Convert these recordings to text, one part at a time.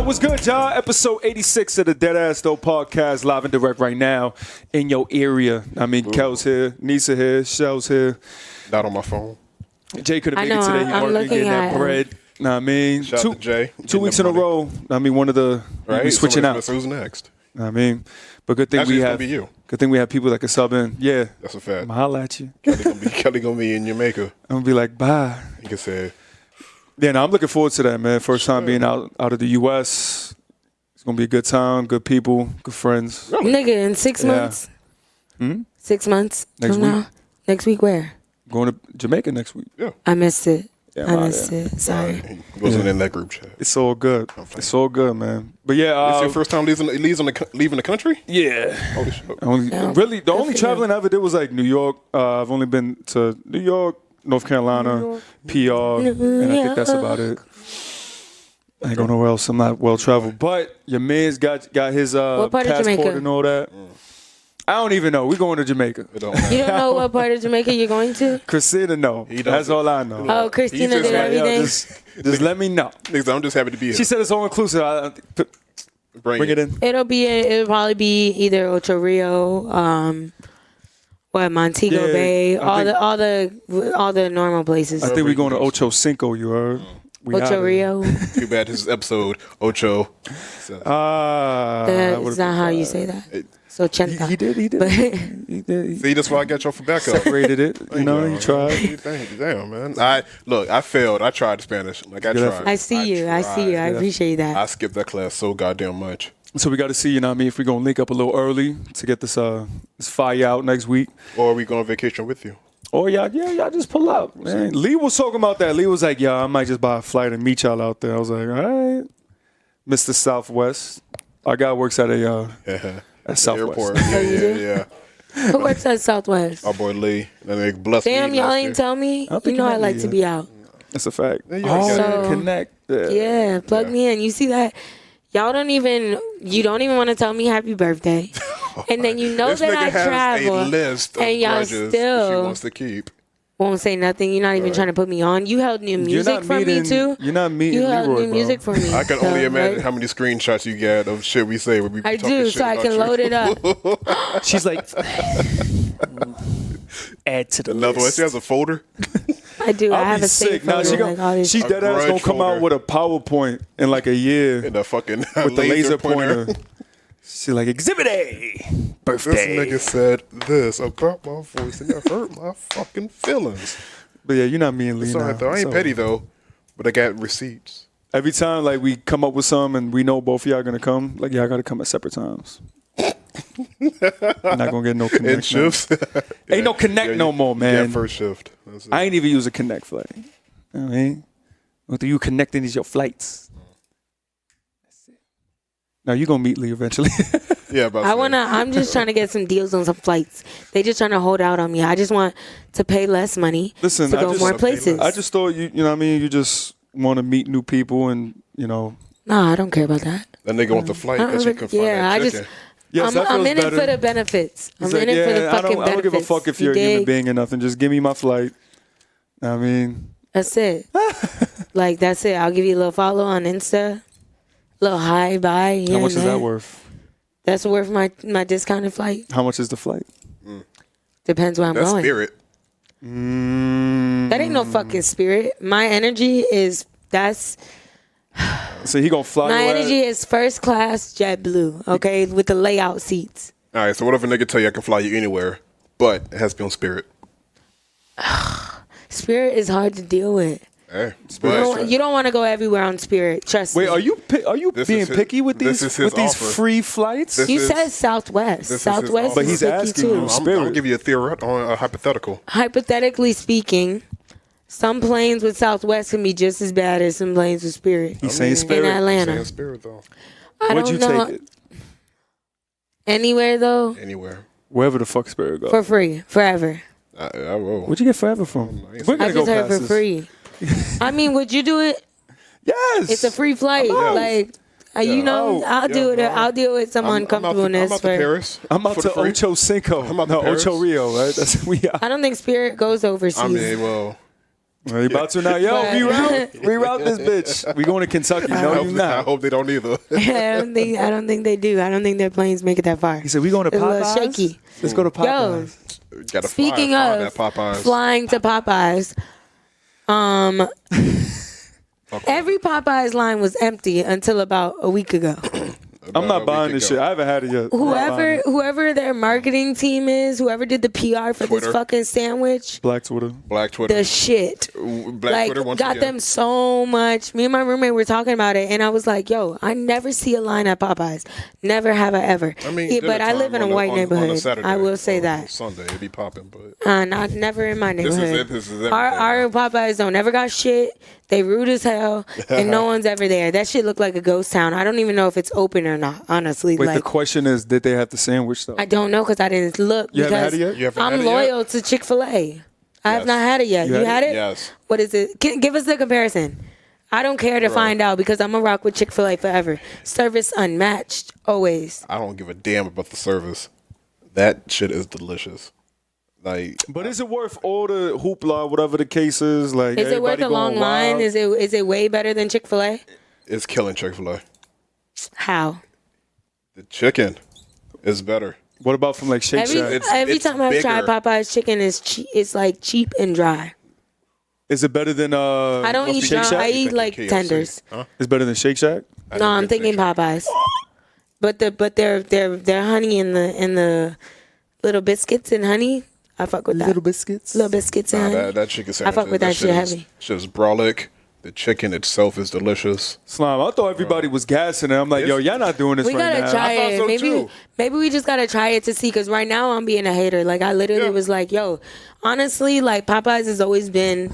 what's good, y'all? Episode 86 of the Deadass Though podcast, live and direct right now in your area. I mean, Kel's here, Nisa here, Shell's here. Not on my phone. Jay couldn't make it today. He working, getting that bread. Know what I mean? Shout out to Jay. 2 weeks in a row. I mean, one of the right? switching out. Who's next? Know what I mean, but good thing Actually, we have. Be you. Good thing we have people that can sub in. Yeah, that's a fact. I'm gonna holla at you. Kelly gonna be in Jamaica. I'm gonna be like, bye. You can say. Yeah, no, I'm looking forward to that, man. First time being out of the U.S. It's gonna be a good time, good people, good friends. Really? Nigga, in 6 months. 6 months next from week. Now. Next week where? Going to Jamaica next week. Yeah. I missed it. Yeah, I missed it. Sorry. He wasn't in that group chat. It's all good. It's all good, man. But yeah, it's your first time leaving the country? Yeah. Holy shit. Really, the only traveling I ever did was like New York. I've only been to New York, North Carolina, PR, and I think that's about it. I ain't going nowhere else. I'm not well traveled. But your man's got his passport and all that. I don't even know. We're going to Jamaica. You don't know what part of Jamaica you're going to? Christina, no. That's all I know. Oh, Christina did everything. Just let me know. I'm just happy to be here. She said it's all inclusive. Bring it in. It'll probably be either Ocho Rio, Montego Bay, all the normal places. I think we're going to Ocho Cinco. You heard? Ocho Rio. Too bad this is episode Ocho. That's not how you say that. So He did. But He did. See, that's why I got y'all for backup. Separated it. You know, you tried. Damn, man. I failed. I tried Spanish. I tried. I see you. I appreciate that. I skipped that class so goddamn much. So we got to see, you know what I mean, if we're going to link up a little early to get this fire out next week. Or are we going on vacation with you? Or y'all just pull up, man. Lee was talking about that. Lee was like, "Yo, I might just buy a flight and meet y'all out there." I was like, "All right, Mr. Southwest." Our guy works at at Southwest. Airport. Yeah. Who works at Southwest? Our boy Lee. Damn, y'all ain't tell me. You know I like to be out. That's a fact. Connect. Yeah, plug me in. You see that? You don't even want to tell me happy birthday. And then you know that I travel. A list of and y'all still she wants to keep. Won't say nothing. You're not even trying to put me on. You held new music for me too. You're not meeting You held Leroy, new music for me. I can only imagine how many screenshots you get of shit we say when we I do, so I can load it up. She's like, add to the another list. one. She has a folder. I do. I have a safe folder. She dead ass gonna come out with a PowerPoint in like a year. In the fucking with the laser pointer. She like, Exhibit A, birthday. This nigga said this about my voice and it hurt my fucking feelings. But yeah, you're not me and Lee. It's all right, though. I ain't petty though, but I got receipts. Every time like we come up with some and we know both of y'all gonna come, like y'all gotta come at separate times. I'm not gonna get no connect. In shifts? Ain't no connect no more, man. Yeah, first shift. I ain't even use a connect flight. You know what I mean? What do you connecting is your flights. Now you gonna meet Lee eventually. Yeah, I'm just trying to get some deals on some flights. They just trying to hold out on me. I just want to pay less money to go more places. I just thought you know what I mean. You just want to meet new people and you know. No, I don't care about that. That nigga want the flight because he can find that chicken. I'm in it for the benefits. I'm in it for the fucking benefits. I don't give a fuck if you're a human being or nothing. Just give me my flight. I mean. That's it. Like that's it. I'll give you a little follow on Insta. Little hi, bye. How much is that worth? That's worth my discounted flight. How much is the flight? Depends where I'm going. Spirit. That ain't no fucking Spirit. My energy is So he gonna fly. My energy is first class JetBlue. Okay, with the layout seats. All right. So what if a nigga tell you I can fly you anywhere, but it has to be on Spirit? Spirit is hard to deal with. Hey, you don't want to go everywhere on Spirit. Trust me. Wait, are you being picky with these free flights? You said Southwest. Southwest, but he's asking too. you Spirit. I'll give you a theory on a hypothetical. Hypothetically speaking, some planes with Southwest can be just as bad as some planes with Spirit. He's saying Spirit in Atlanta. He's saying Spirit though. Where'd you take it? Anywhere though. Anywhere. Wherever the fuck Spirit goes. For free, forever. I will. What'd you get forever from? We're gonna I just heard for free. I mean, would you do it? Yes. It's a free flight. Like, you know, I'll do it. I'll deal with some uncomfortableness. I'm out to Paris. I'm out to Ocho Cinco. I'm out to Paris. Ocho Rio, right? That's we are. I don't think Spirit goes overseas. I mean, well. Well, you about to now? Yo, reroute this bitch. We going to Kentucky? No, you I not. hope they don't either. I don't think they do. I don't think their planes make it that far. He said, "We going to It's a little Popeyes? shaky. Let's go to Popeyes." Yo, Gotta speaking fly of that Popeyes. flying to Popeyes, every Popeyes line was empty until about a week ago. I'm not buying this shit. I haven't had it yet. Whoever their marketing team is, whoever did the PR for Twitter. this fucking sandwich, Black Twitter. Black Twitter. the shit. Black Like, Twitter once got again. them so much. Me and my roommate were talking about it, and I was like, yo, I never see a line at Popeyes. Never have I ever. I mean, Yeah, but I live in a white neighborhood. I will say that. Sunday, it be popping, but Not never in my this neighborhood. is everything. Our Popeyes don't never got shit. They rude as hell, and no one's ever there. That shit look like a ghost town. I don't even know if it's open or not, honestly. Wait, like, the question is, did they have the sandwich though? I don't know because I didn't look. You haven't because had it yet? You haven't had I'm it yet? loyal to Chick-fil-A. I have not had it yet. You had it? Yes. What is it? Give us the comparison. I don't care to find out because I'm going to rock with Chick-fil-A forever. Service unmatched, always. I don't give a damn about the service. That shit is delicious. Like, But is it worth all the hoopla, whatever the case is? Like, Is it worth everybody a long going line? wild? Is it way better than Chick-fil-A? it's killing Chick-fil-A. How? The chicken is better. What about from like Shake Shack? Every time I've tried bigger. Popeye's chicken, it's like cheap and dry. Is it better than I don't eat Shake dry. Shack? I eat like KFC. tenders. Huh? It's better than Shake Shack? No, I'm thinking Popeyes. But their honey in the little biscuits and honey, I fuck with that. Little biscuits. Little biscuits and honey. That chicken sandwich. I fuck with that shit is- heavy. Shit is brolic. The chicken itself is delicious. Slime. I thought everybody was gassing it. I'm like, yo, y'all not doing this We right gotta now. try I thought it. so, Maybe too. maybe we just gotta try it to see. Cause right now I'm being a hater. Like I literally was like, yo, honestly, like Popeyes has always been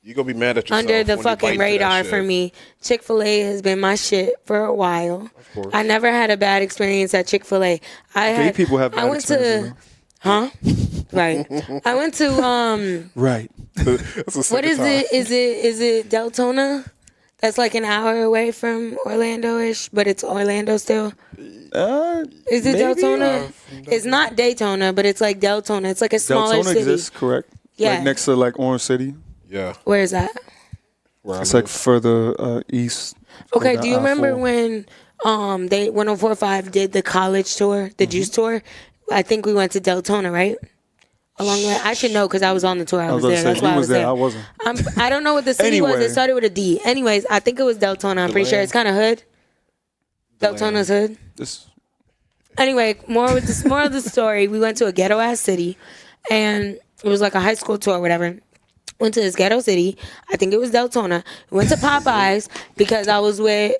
You gonna be mad at yourself under the when you bite fucking into that radar shit. for me. Chick-fil-A has been my shit for a while. Of course. I never had a bad experience at Chick-fil-A. Gay people have bad I went experiences, to, huh? Right. I went to Right. That's the what second is time. it? Is it Deltona? That's like an hour away from Orlando-ish, but it's Orlando still. Is it maybe? Deltona? It's not Daytona, but it's like Deltona. It's like a smaller Deltona city. exists, correct? Yeah. Like next to like Orange City. Yeah. Where is that? Where It's I like live. further east. Okay, on do you the remember I-4. when they 1045 did the college tour, the juice tour? I think we went to Deltona, right? Along the way. I should know because I was on the tour. I was about there. to That's say, why he I was was there. there. I wasn't. I don't know what the city was. Anyway. It started with a D. Anyways, I think it was Deltona. I'm pretty sure it's kind of hood. Deltona's hood. This Anyway, more of the story. We went to a ghetto ass city, and it was like a high school tour, or whatever. Went to this ghetto city. I think it was Deltona. We went to Popeyes because I was with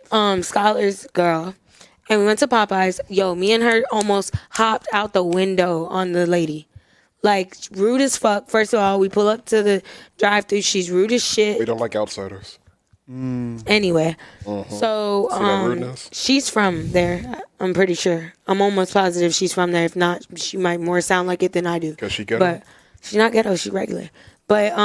Scholar's girl, and we went to Popeyes. Yo, me and her almost hopped out the window on the lady. Like rude as fuck. First of all, we pull up to the drive-thru. She's rude as shit. We don't like outsiders. Anyway, so See that rudeness? she's from there. I'm pretty sure. I'm almost positive she's from there. If not, she might more sound like it than I do. 'Cause she ghetto? But she's not ghetto. She's regular. But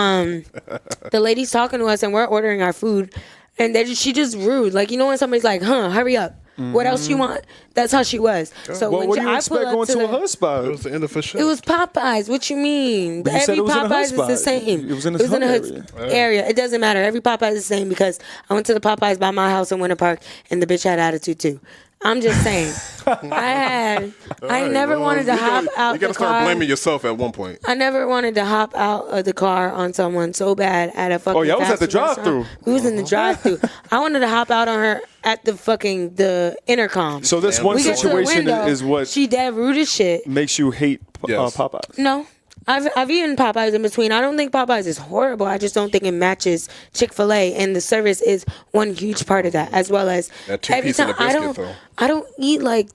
the lady's talking to us and we're ordering our food, and she just rude. Like, you know when somebody's like, "Huh, hurry up. What else you want?" That's how she was. So well, when what do you I expect pull up going to a hood It spot? was the end of her shit. it was Popeyes. What you mean? But you said Every it was in a hood Popeyes is the spot. same. It was in a hood hood area. It doesn't matter. Every Popeyes is the same because I went to the Popeyes by my house in Winter Park and the bitch had attitude too. I'm just saying. I never wanted to hop out You gotta the start car. blaming yourself at one point. I never wanted to hop out of the car on someone so bad at a fucking. Oh, y'all was at fast the food restaurant. drive-thru. We was in the drive-thru. I wanted to hop out on her at the intercom. So this one we get to the situation window, is what she dead rude as shit. makes you hate Yes. Popeyes. No. I've eaten Popeyes in between. I don't think Popeyes is horrible. I just don't think it matches Chick-fil-A, and the service is one huge part of that, as well as That every two-piece and time a biscuit, though. I don't eat like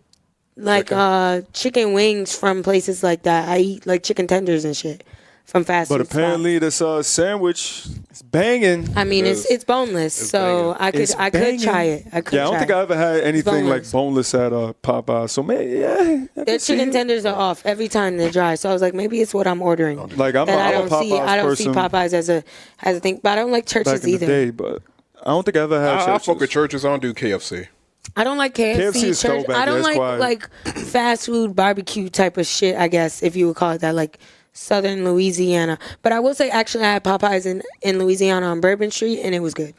chicken wings from places like that. I eat like chicken tenders and shit from fast But food apparently this sandwich is banging. spots. I mean, it's boneless, so banging. I could try it. I could Yeah, I don't try think it. I ever had anything like boneless. boneless at Popeyes. So maybe, yeah. I Their can see chicken it. tenders are off every time they're dry. So I was like, maybe it's what I'm ordering. Like I'm That I a don't see. Popeyes I don't see person Popeyes as a thing. But I don't like churches back in the either. day, but I don't think I ever had I fuck with churches. churches. I don't do KFC. I don't like KFC. KFC is church. throwback. I don't Yeah, it's quiet. like fast food barbecue type of shit, I guess, if you would call it that, like Southern Louisiana. But I will say, actually, I had Popeyes in Louisiana on Bourbon Street, and it was good.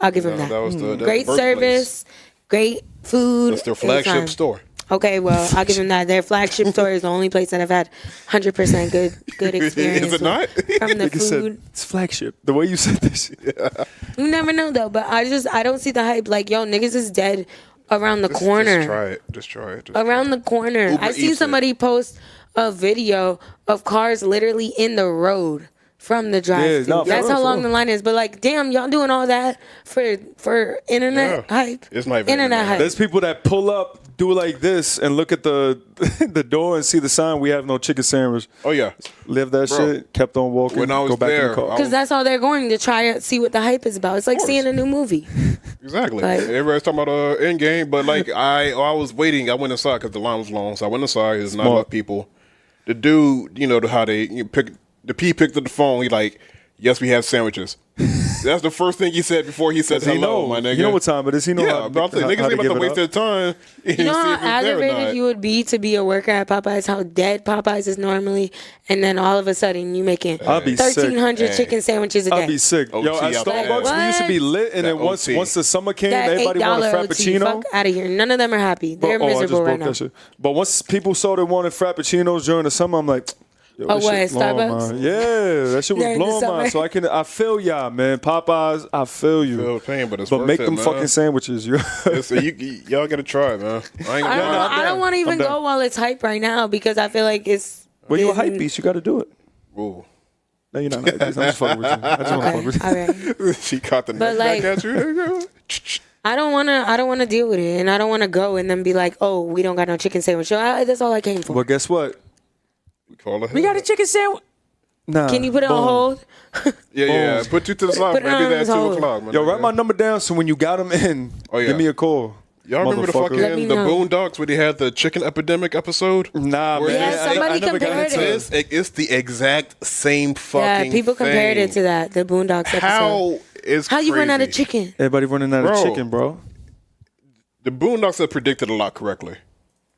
I'll give them that. That was the Great birthplace. service, great food. That's their It was fine. flagship store. Okay, well, I'll give them that. Their flagship store is the only place that I've had 100% good experience. Is it not? From the Nigga said, food. it's flagship. The way you said this. You never know though, but I don't see the hype. Like, yo, niggas is dead around the corner. Just try it. Around the corner. Uber I see Eats somebody post a video of cars literally in the road from the drive-thru. Yeah, no, for That's real, how for long real. the line is. But like, damn, y'all doing all that for internet Yeah. hype? It's not even internet hype. There's people that pull up, do like this, and look at the the door and see the sign. We have no chicken sandwich. Oh yeah. Live that Bro, shit. Kept on walking. when I was go back in there, the car. Because that's all they're going to try to see what the hype is about. It's like course. seeing a new movie. Exactly. Like- Everybody's talking about Endgame, but like I was waiting. I went inside because the line was long, so I went inside. There's not a lot of people. The dude, you know how they picked up the phone. He like, yes, we have sandwiches. That's the first thing he said before he said Does he hello, know? my nigga. You know what time it is. He know Yeah, how, but I'm saying how niggas to ain't give about to it waste up. their time. You know how aggravated you would be to be a worker at Popeyes, how dead Popeyes is normally, and then all of a sudden you making I'd be sick. 1,300 chicken sandwiches a day. I'd be sick. Yo, OT at out there. Starbucks, we used to be lit, and That then once OT. the summer came, That everybody wanted a $8 OT, frappuccino. fuck out of here. None of them are happy. They're I just miserable broke right now. that shit. But once people saw they wanted frappuccinos during the summer, I'm like, yo, Oh, this what, shit blowing Starbucks? mine. Yeah, that shit was During the blowing mine. summer? So I feel y'all, man. Popeyes, I feel you. Feel the pain, but it's But worth make it, them man. fucking sandwiches. You Y'all gotta try it, man. I ain't I gonna don't know. lie. I don't want to even I'm down. go while it's hype right now because I feel like it's. Well, you a it's- hype beast. You got to do it. Ooh. No, you're not a hype beast. I'm just fucking with you. I just want to fuck with you. All right. She caught the But, neck like- back at you. I don't wanna deal with it, and I don't wanna go and then be like, oh, we don't got no chicken sandwich. So that's all I came for. Well, guess what? We got a chicken sandwich. Nah. Can you put it on boom. hold? Yeah. Put you to the side. Put it Maybe on that 2 hold. o'clock, man. Yo, write my number down so when you got them in, Oh, yeah. give me a call. Y'all remember the Motherfucker. Let me fucking the know. Boondocks where they had the chicken epidemic episode? Nah, Where man. Yeah, somebody I never got compared into it. it. It's the exact same fucking Yeah, people compared it to that, the Boondocks episode. How you run out of crazy. chicken? Everybody running out Bro. of chicken, bro. The Boondocks have predicted a lot correctly.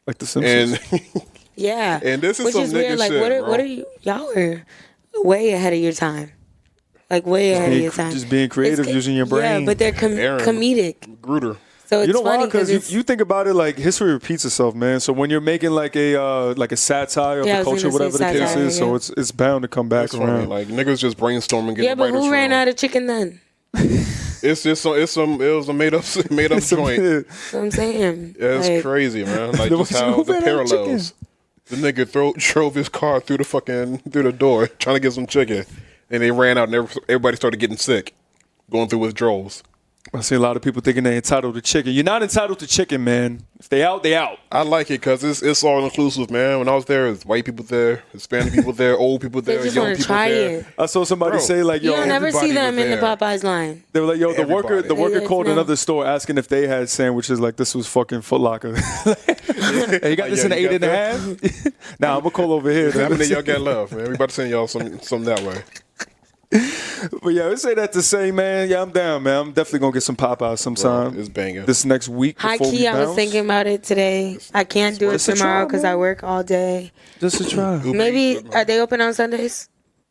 Like the Simpsons. And Yeah. And this is Which some is weird. nigga Like, shit, what are bro. you? Y'all are way ahead of your time. Like way ahead of your time. Just being creative, It's- using your brain. Yeah, but they're Aaron. comedic. Gruder. So it's You know why? funny Because because you think about it, like history repeats itself, man. So when you're making like a satire of Yeah, I the was culture, gonna whatever say the case satire, is, so yeah. it's bound to come back That's funny. around. Like niggas just brainstorming. yeah, but who ran out of chicken then? It's just it was a made up joint. That's what I'm saying. Yeah, it's Like, crazy, man. Like There just was how no the ran out of parallels. The nigga drove his car through the door trying to get some chicken, and they ran out, and everybody started getting sick, going through withdrawals. I see a lot of people thinking they're entitled to chicken. You're not entitled to chicken, man. If they out, they out. I like it because it's all inclusive, man. When I was there, there's white people there, Hispanic people there, old people They there, just young want to people try there. it. I saw somebody Bro, say like, You yo, don't ever see everybody them was in the there. Popeyes line. they were like, yo, the worker Everybody. Yeah, called no. another store asking if they had sandwiches like this was fucking Foot Locker. Hey, you got this in yeah, an you 8 and a got half? Nah, I'm gonna call over here. How many of y'all got love, man? We about to send y'all some that way. But yeah, I say that to say, man, yeah, I'm down, man. I'm definitely gonna get some Popeyes sometime. It's banging. This next week. High before key, we I was bounce. thinking about it today. I can't do it It's a tomorrow try, because man. I work all day. Just to try. Maybe are they open on Sundays?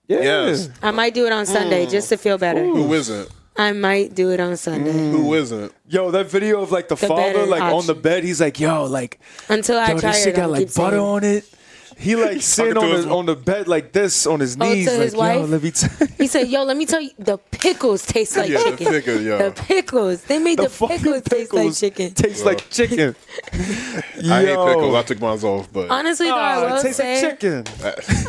Yeah. Yes. I might do it on Sunday just to feel better. Who isn't? I might do it on Sunday Who isn't? Yo, that video of like the father, better like on the option. bed, he's like, yo, like, until I yo, try this it. shit got I'll like keep butter saying. on it. He like sitting Talking to his on the bed like this on his knees, to like, his yo, wife? let me tell you. He said, "Yo, let me tell you, the pickles taste like Yeah, the chicken. pickle, yeah. The pickles. They made the, fucking pickles taste like chicken." Tastes like chicken. I hate pickles. I took mine off, but Honestly, though, I it will tastes like say, chicken.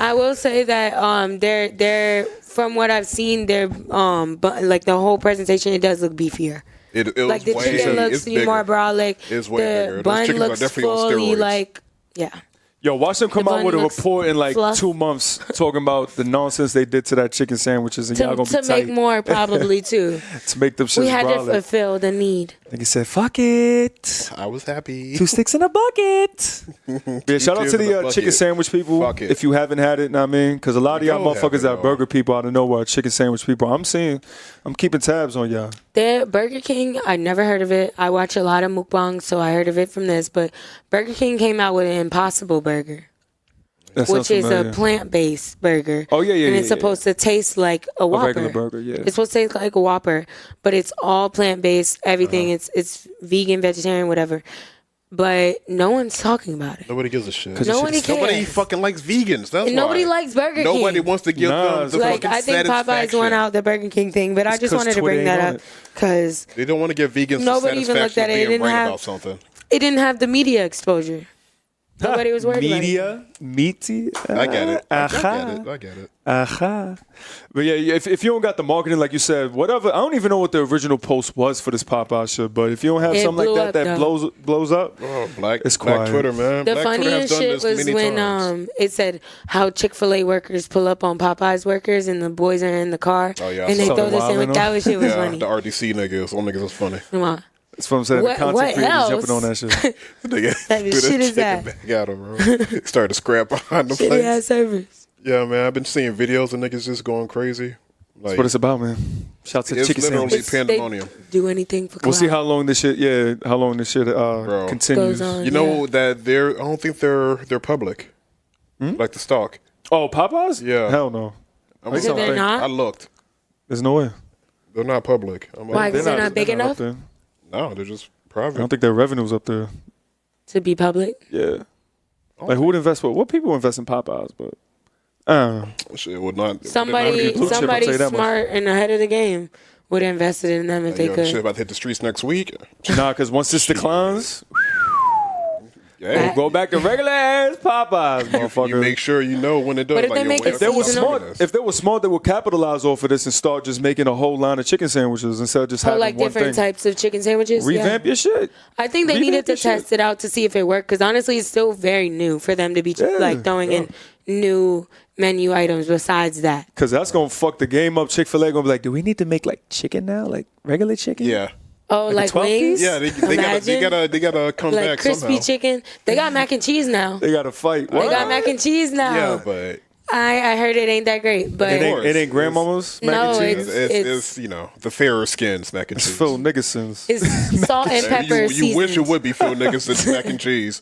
I will say that they're from what I've seen, they're but like the whole presentation, it does look beefier. it was Like the way, chicken looks it's bigger. more brolic. It's way bigger. The Those bun chickens are looks definitely on fully steroids. like Yo, watch them come The out bun with a looks report in like fluff. 2 months talking about the nonsense they did to that chicken sandwiches, and y'all to gonna be make tight more probably too. to make them shit We had to brolic. fulfill the need. Nigga said, fuck it. I was happy. 2 sticks in a bucket. Yeah, shout out to the chicken sandwich people. Fuck it. If you haven't had it, know what I mean? Because a lot of y'all motherfuckers that burger people out of nowhere, chicken sandwich people. I'm keeping tabs on y'all. The Burger King, I never heard of it. I watch a lot of mukbangs, so I heard of it from this. But Burger King came out with an Impossible Burger, which is a plant-based burger. Oh, yeah. And it's supposed to taste like a Whopper. A regular burger, yeah. It's supposed to taste like a Whopper, but it's all plant-based, everything. It's vegan, vegetarian, whatever. But no one's talking about it. Nobody gives a shit. Nobody cares. Nobody fucking likes vegans. That's and nobody likes Burger King. Nobody wants to give them the like, fucking I think Popeyes won out the Burger King thing, but I just wanted to bring that up because they don't want to give vegans nobody even looked at it. Being right about something. It didn't have the media exposure. Nobody was worried about it. Meaty? I get it. I get it. But yeah, if you don't got the marketing, like you said, whatever. I don't even know what the original post was for this Popeye shit, but if you don't have something like that blows up, Black quiet. Twitter, man. The Black funniest shit was when it said how Chick-fil-A workers pull up on Popeyes workers and the boys are in the car and they throw this in. That shit was funny. The RDC niggas, all niggas was funny. Come on. That's what I'm saying. The content creators jumping on that shit. That shit is that. Back at him, bro. Started to scrap behind the place. Shitty ass servers. Yeah, man. I've been seeing videos of niggas just going crazy. Like, that's what it's about, man. Shout out to the chicken sandwich. It's literally pandemonium. Do anything for clout. We'll see how long this shit. Yeah, how long this shit continues. Goes on, you know that I don't think they're public. Like the stock. Oh, Popeyes? Yeah. Hell no. They're not? I looked. There's no way. They're not public. Why? Because they're not big enough? No, they're just private. I don't think their revenue's up there. To be public? Yeah. Like who would invest? What people invest in Popeyes? But I don't know. Shit would not. Somebody smart and ahead of the game would have invested in them if they could. Shit about to hit the streets next week. Nah, because once this declines, we'll go back to regular ass Popeyes, motherfucker. You make sure you know when it does. But if they make it if they were smart, they would capitalize off of this and start just making a whole line of chicken sandwiches instead of just having like one different thing. types of chicken sandwiches. Revamp your shit. I think they needed to test it out to see if it worked because honestly, it's still very new for them to be like throwing in new menu items besides that. Because that's gonna fuck the game up. Chick-fil-A gonna be like, do we need to make like chicken now, like regular chicken? Yeah. Oh, like wings? Yeah, they gotta come like back crispy somehow. chicken. They got mac and cheese now. They gotta fight. They got mac and cheese now. Yeah, but I heard it ain't that great, but it ain't grandmama's mac and cheese. It's the fairer skins mac and cheese. It's Phil Nickerson's. It's salt and pepper seasoned. You wish it would be Phil Nickerson's mac and cheese.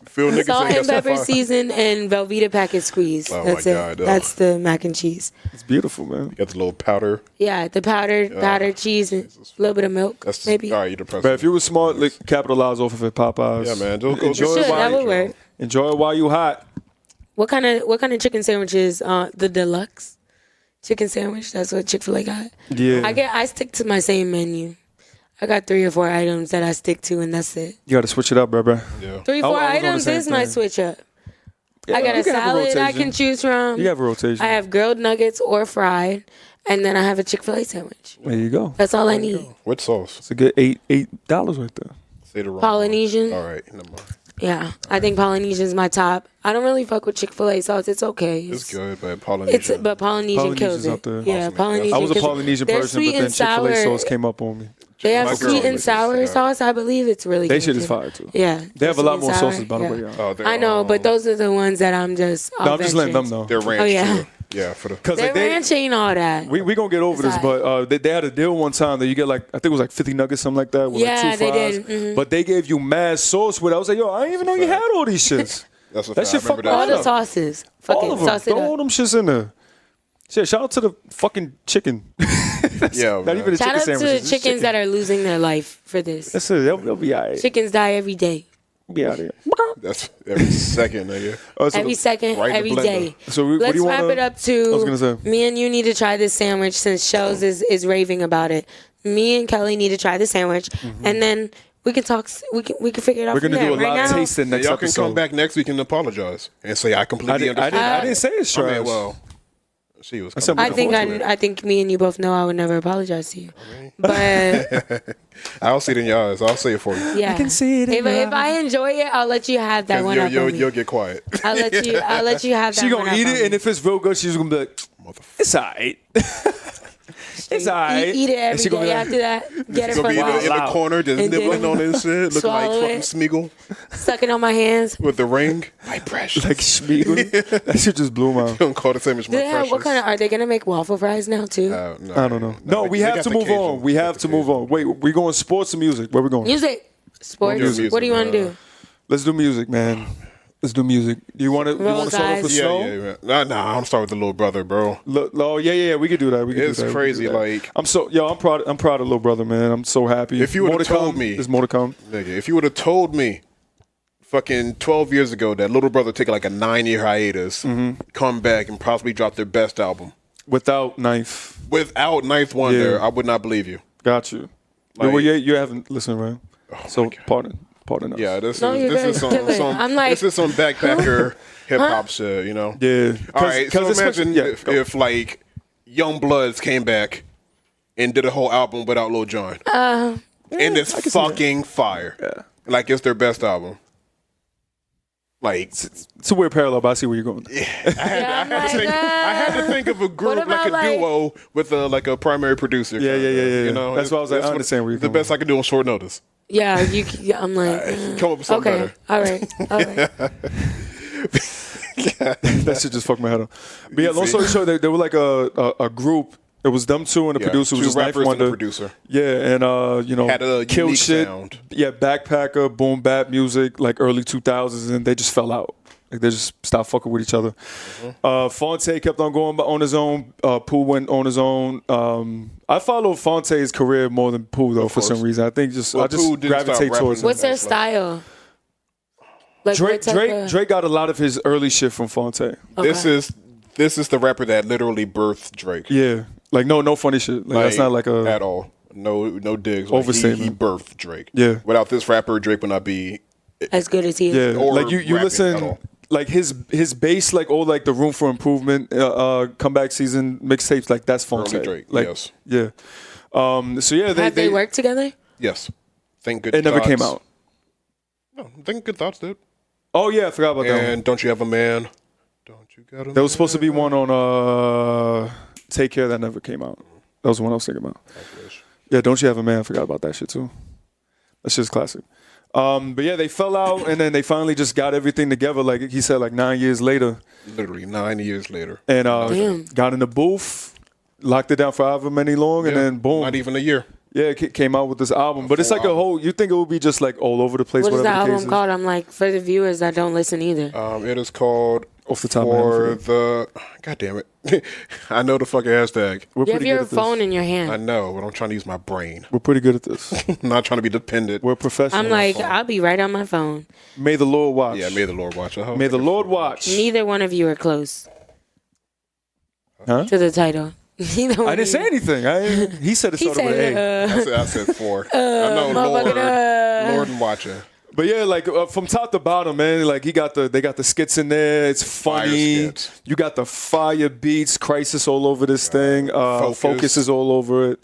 Phil Nickerson salt and pepper seasoned and Velveeta packet squeeze. Oh That's my it. God, That's the mac and cheese. It's beautiful, man. You got the little powder. Yeah, the powdered cheese and a little bit of milk, maybe. All right, you're depressed. But if you were smart, like, capitalize off of it, Popeyes. Yeah, man. That would work. Enjoy it while you hot. What kind of chicken sandwiches? The deluxe chicken sandwich. That's what Chick-fil-A got. Yeah. I stick to my same menu. I got 3 or 4 items that I stick to, and that's it. You got to switch it up, bro. Yeah. 3 or 4 items is my switch up. Yeah, I got a salad I can choose from. You have a rotation. I have grilled nuggets or fried, and then I have a Chick-fil-A sandwich. There you go. That's all I need. What sauce? It's a good $8 right there. Say the wrong Polynesian. All right, never mind. Yeah, I think Polynesian is my top. I don't really fuck with Chick-fil-A sauce. It's okay. It's good, but Polynesian. Polynesian kills it. Yeah, Polynesian. I was a Polynesian person, but then Chick-fil-A sauce came up on me. They have sweet and sour sauce. I believe it's really good. They shit is fire too. Yeah, they have a lot more sauces, by the way. I know, but those are the ones that I'm just. No, I'm just letting them know. They're ranch too. Yeah, because their ranch ain't all that. We gonna get over this, but they had a deal one time that you get like I think it was like 50 nuggets, something like that. With like 2 fries. They did. Mm-hmm. But they gave you mad sauce with it. I was like, yo, I didn't even know you had all these shits. That shit fucked all the sauces. All of them. Throw all them shits in there. Shit, shout out to the fucking chicken. Yeah, not even the chicken sandwiches. Shout out to the chickens that are losing their life for this. That's it. They'll be all right. Chickens die every day. Be out here. That's every second, nigga. Every second, every day. So let's wrap it up to. I was gonna say. Me and you need to try this sandwich since Shells is raving about it. Me and Kelly need to try the sandwich, and then we can talk. We can figure it out. We're gonna do a live tasting next episode. Y'all can come back next week and apologize and say I completely understand. I didn't say it's trash. Well. She was I think me and you both know I would never apologize to you. But I'll see it in your eyes. I'll say it for you. Yeah. I can see it. If I enjoy it, I'll let you have that one. You'll get quiet. I'll let you have that. She gonna eat it, and if it's real good, she's gonna be like, "It's alright." It's all right. Eat it And she every gonna day be after that. Get it Gonna for be a in while. the corner, just And then nibbling on this shit, looking like swallow fucking it. Smeagol Sucking on my hands. with the ring. My precious. like Schmiegel. That shit just blew my. Don't call the sandwich my Do they have, precious. what kind of, are they going to make waffle fries now too? No, I don't know. No, we they have got to the move Cajun. on. We have to move on. Wait, we going sports or music? Where we going? Music. Sports. Music. What do you want to do? Let's do music, man. Let's do music. Do you want to Roll start off with Eyes. Snow? Yeah. Nah, I'm starting with the little brother, bro. Oh yeah. We could do that. It's crazy. Like, I'm proud. I'm proud of little brother, man. I'm so happy. If you More would've to told come. me- There's more to come. nigga, if you would have told me fucking 12 years ago that little brother take like a 9-year hiatus, come back and possibly drop their best album Without knife, without Ninth Wonder, Yeah. I would not believe you. got you. Like- well, you haven't listened, right? So pardon us. Yeah, this No, you're is good. Kill it. some I'm like, this is some backpacker hip hop shit, you know. Yeah. All right, so imagine go. if like Young Bloods came back and did a whole album without Lil Jon, and it's I can see that. fucking fire. Yeah. Like it's their best album. Like It's a weird parallel, but I see where you're going. Yeah, I'm like, I had to think of a group What like about, a duo with like a primary producer. Yeah. You know, That's why I was like, I understand where you're the coming best I could do on short notice. yeah, I'm like, Come up with something okay, better. all right. That shit just fucked my head up. But yeah, long story short, they were like a group. It was them two and the producer was two just Knife rappers and Wonder. the producer. Yeah, and Had a killed unique shit. sound. Yeah, backpacker, boom bap music, like early 2000s, and they just fell out. Like they just stopped fucking with each other. Fonte kept on going on his own. Pooh went on his own. I follow Fonte's career more than Pooh though for some course. reason. I think I Pooh just didn't gravitate stop towards rapping. him. What's their That's like- style? Like what type of- Drake got a lot of his early shit from Fonte. Okay. This is the rapper that literally birthed Drake. Yeah, like no funny shit. Like that's not like a at all. No digs. Like, Overstatement. he birthed Drake. Yeah. Without this rapper, Drake would not be. as good as he is. yeah. or Like you rapping at listen. all. Like his bass, like all like the Room for Improvement, comeback season mixtapes, like that's Fonte. Early Drake, Like, yes. yeah. So yeah, Have they worked together? Yes. Think good. It never Thoughts. came out. No, think good thoughts, dude. Oh yeah, I forgot about that. One. And don't you have a man? Don't you got a? There was supposed to be one on Take Care that never came out. That was the one I was thinking about. Yeah, Don't You Have a Man? I forgot about that shit too. That's just classic. But yeah, they fell out and then they finally just got everything together. Like he said, like 9 years later, Literally 9 years later. and Damn. got in the booth, locked it down for however many long, and Yeah, then boom, Not even a year. yeah, it came out with this album. But it's like a whole. You think it would be just like all over the place? What is the whatever album case is. called? I'm like, for the viewers that don't listen either. It is called Off the top of my head, I for forget. the. God damn it! I know the fucking hashtag. We're You have pretty your good at this. phone in your I hand. know, but I'm trying to use my brain. We're pretty good at this. I'm not trying to be dependent. We're professional. I'm like, I'll be right on my phone. May the Lord watch. Yeah, may the Lord watch. May the Lord watch. Neither one of you are close Huh? to the title. Neither one I of didn't you. say anything. He said it He started with an A. said, I said 4. I know, Lord, motherfucker, Lord and watching. But yeah, like from top to bottom, man. Like they got the skits in there. It's funny. skits. You got the fire beats, crisis all over this thing. Focus is all over it.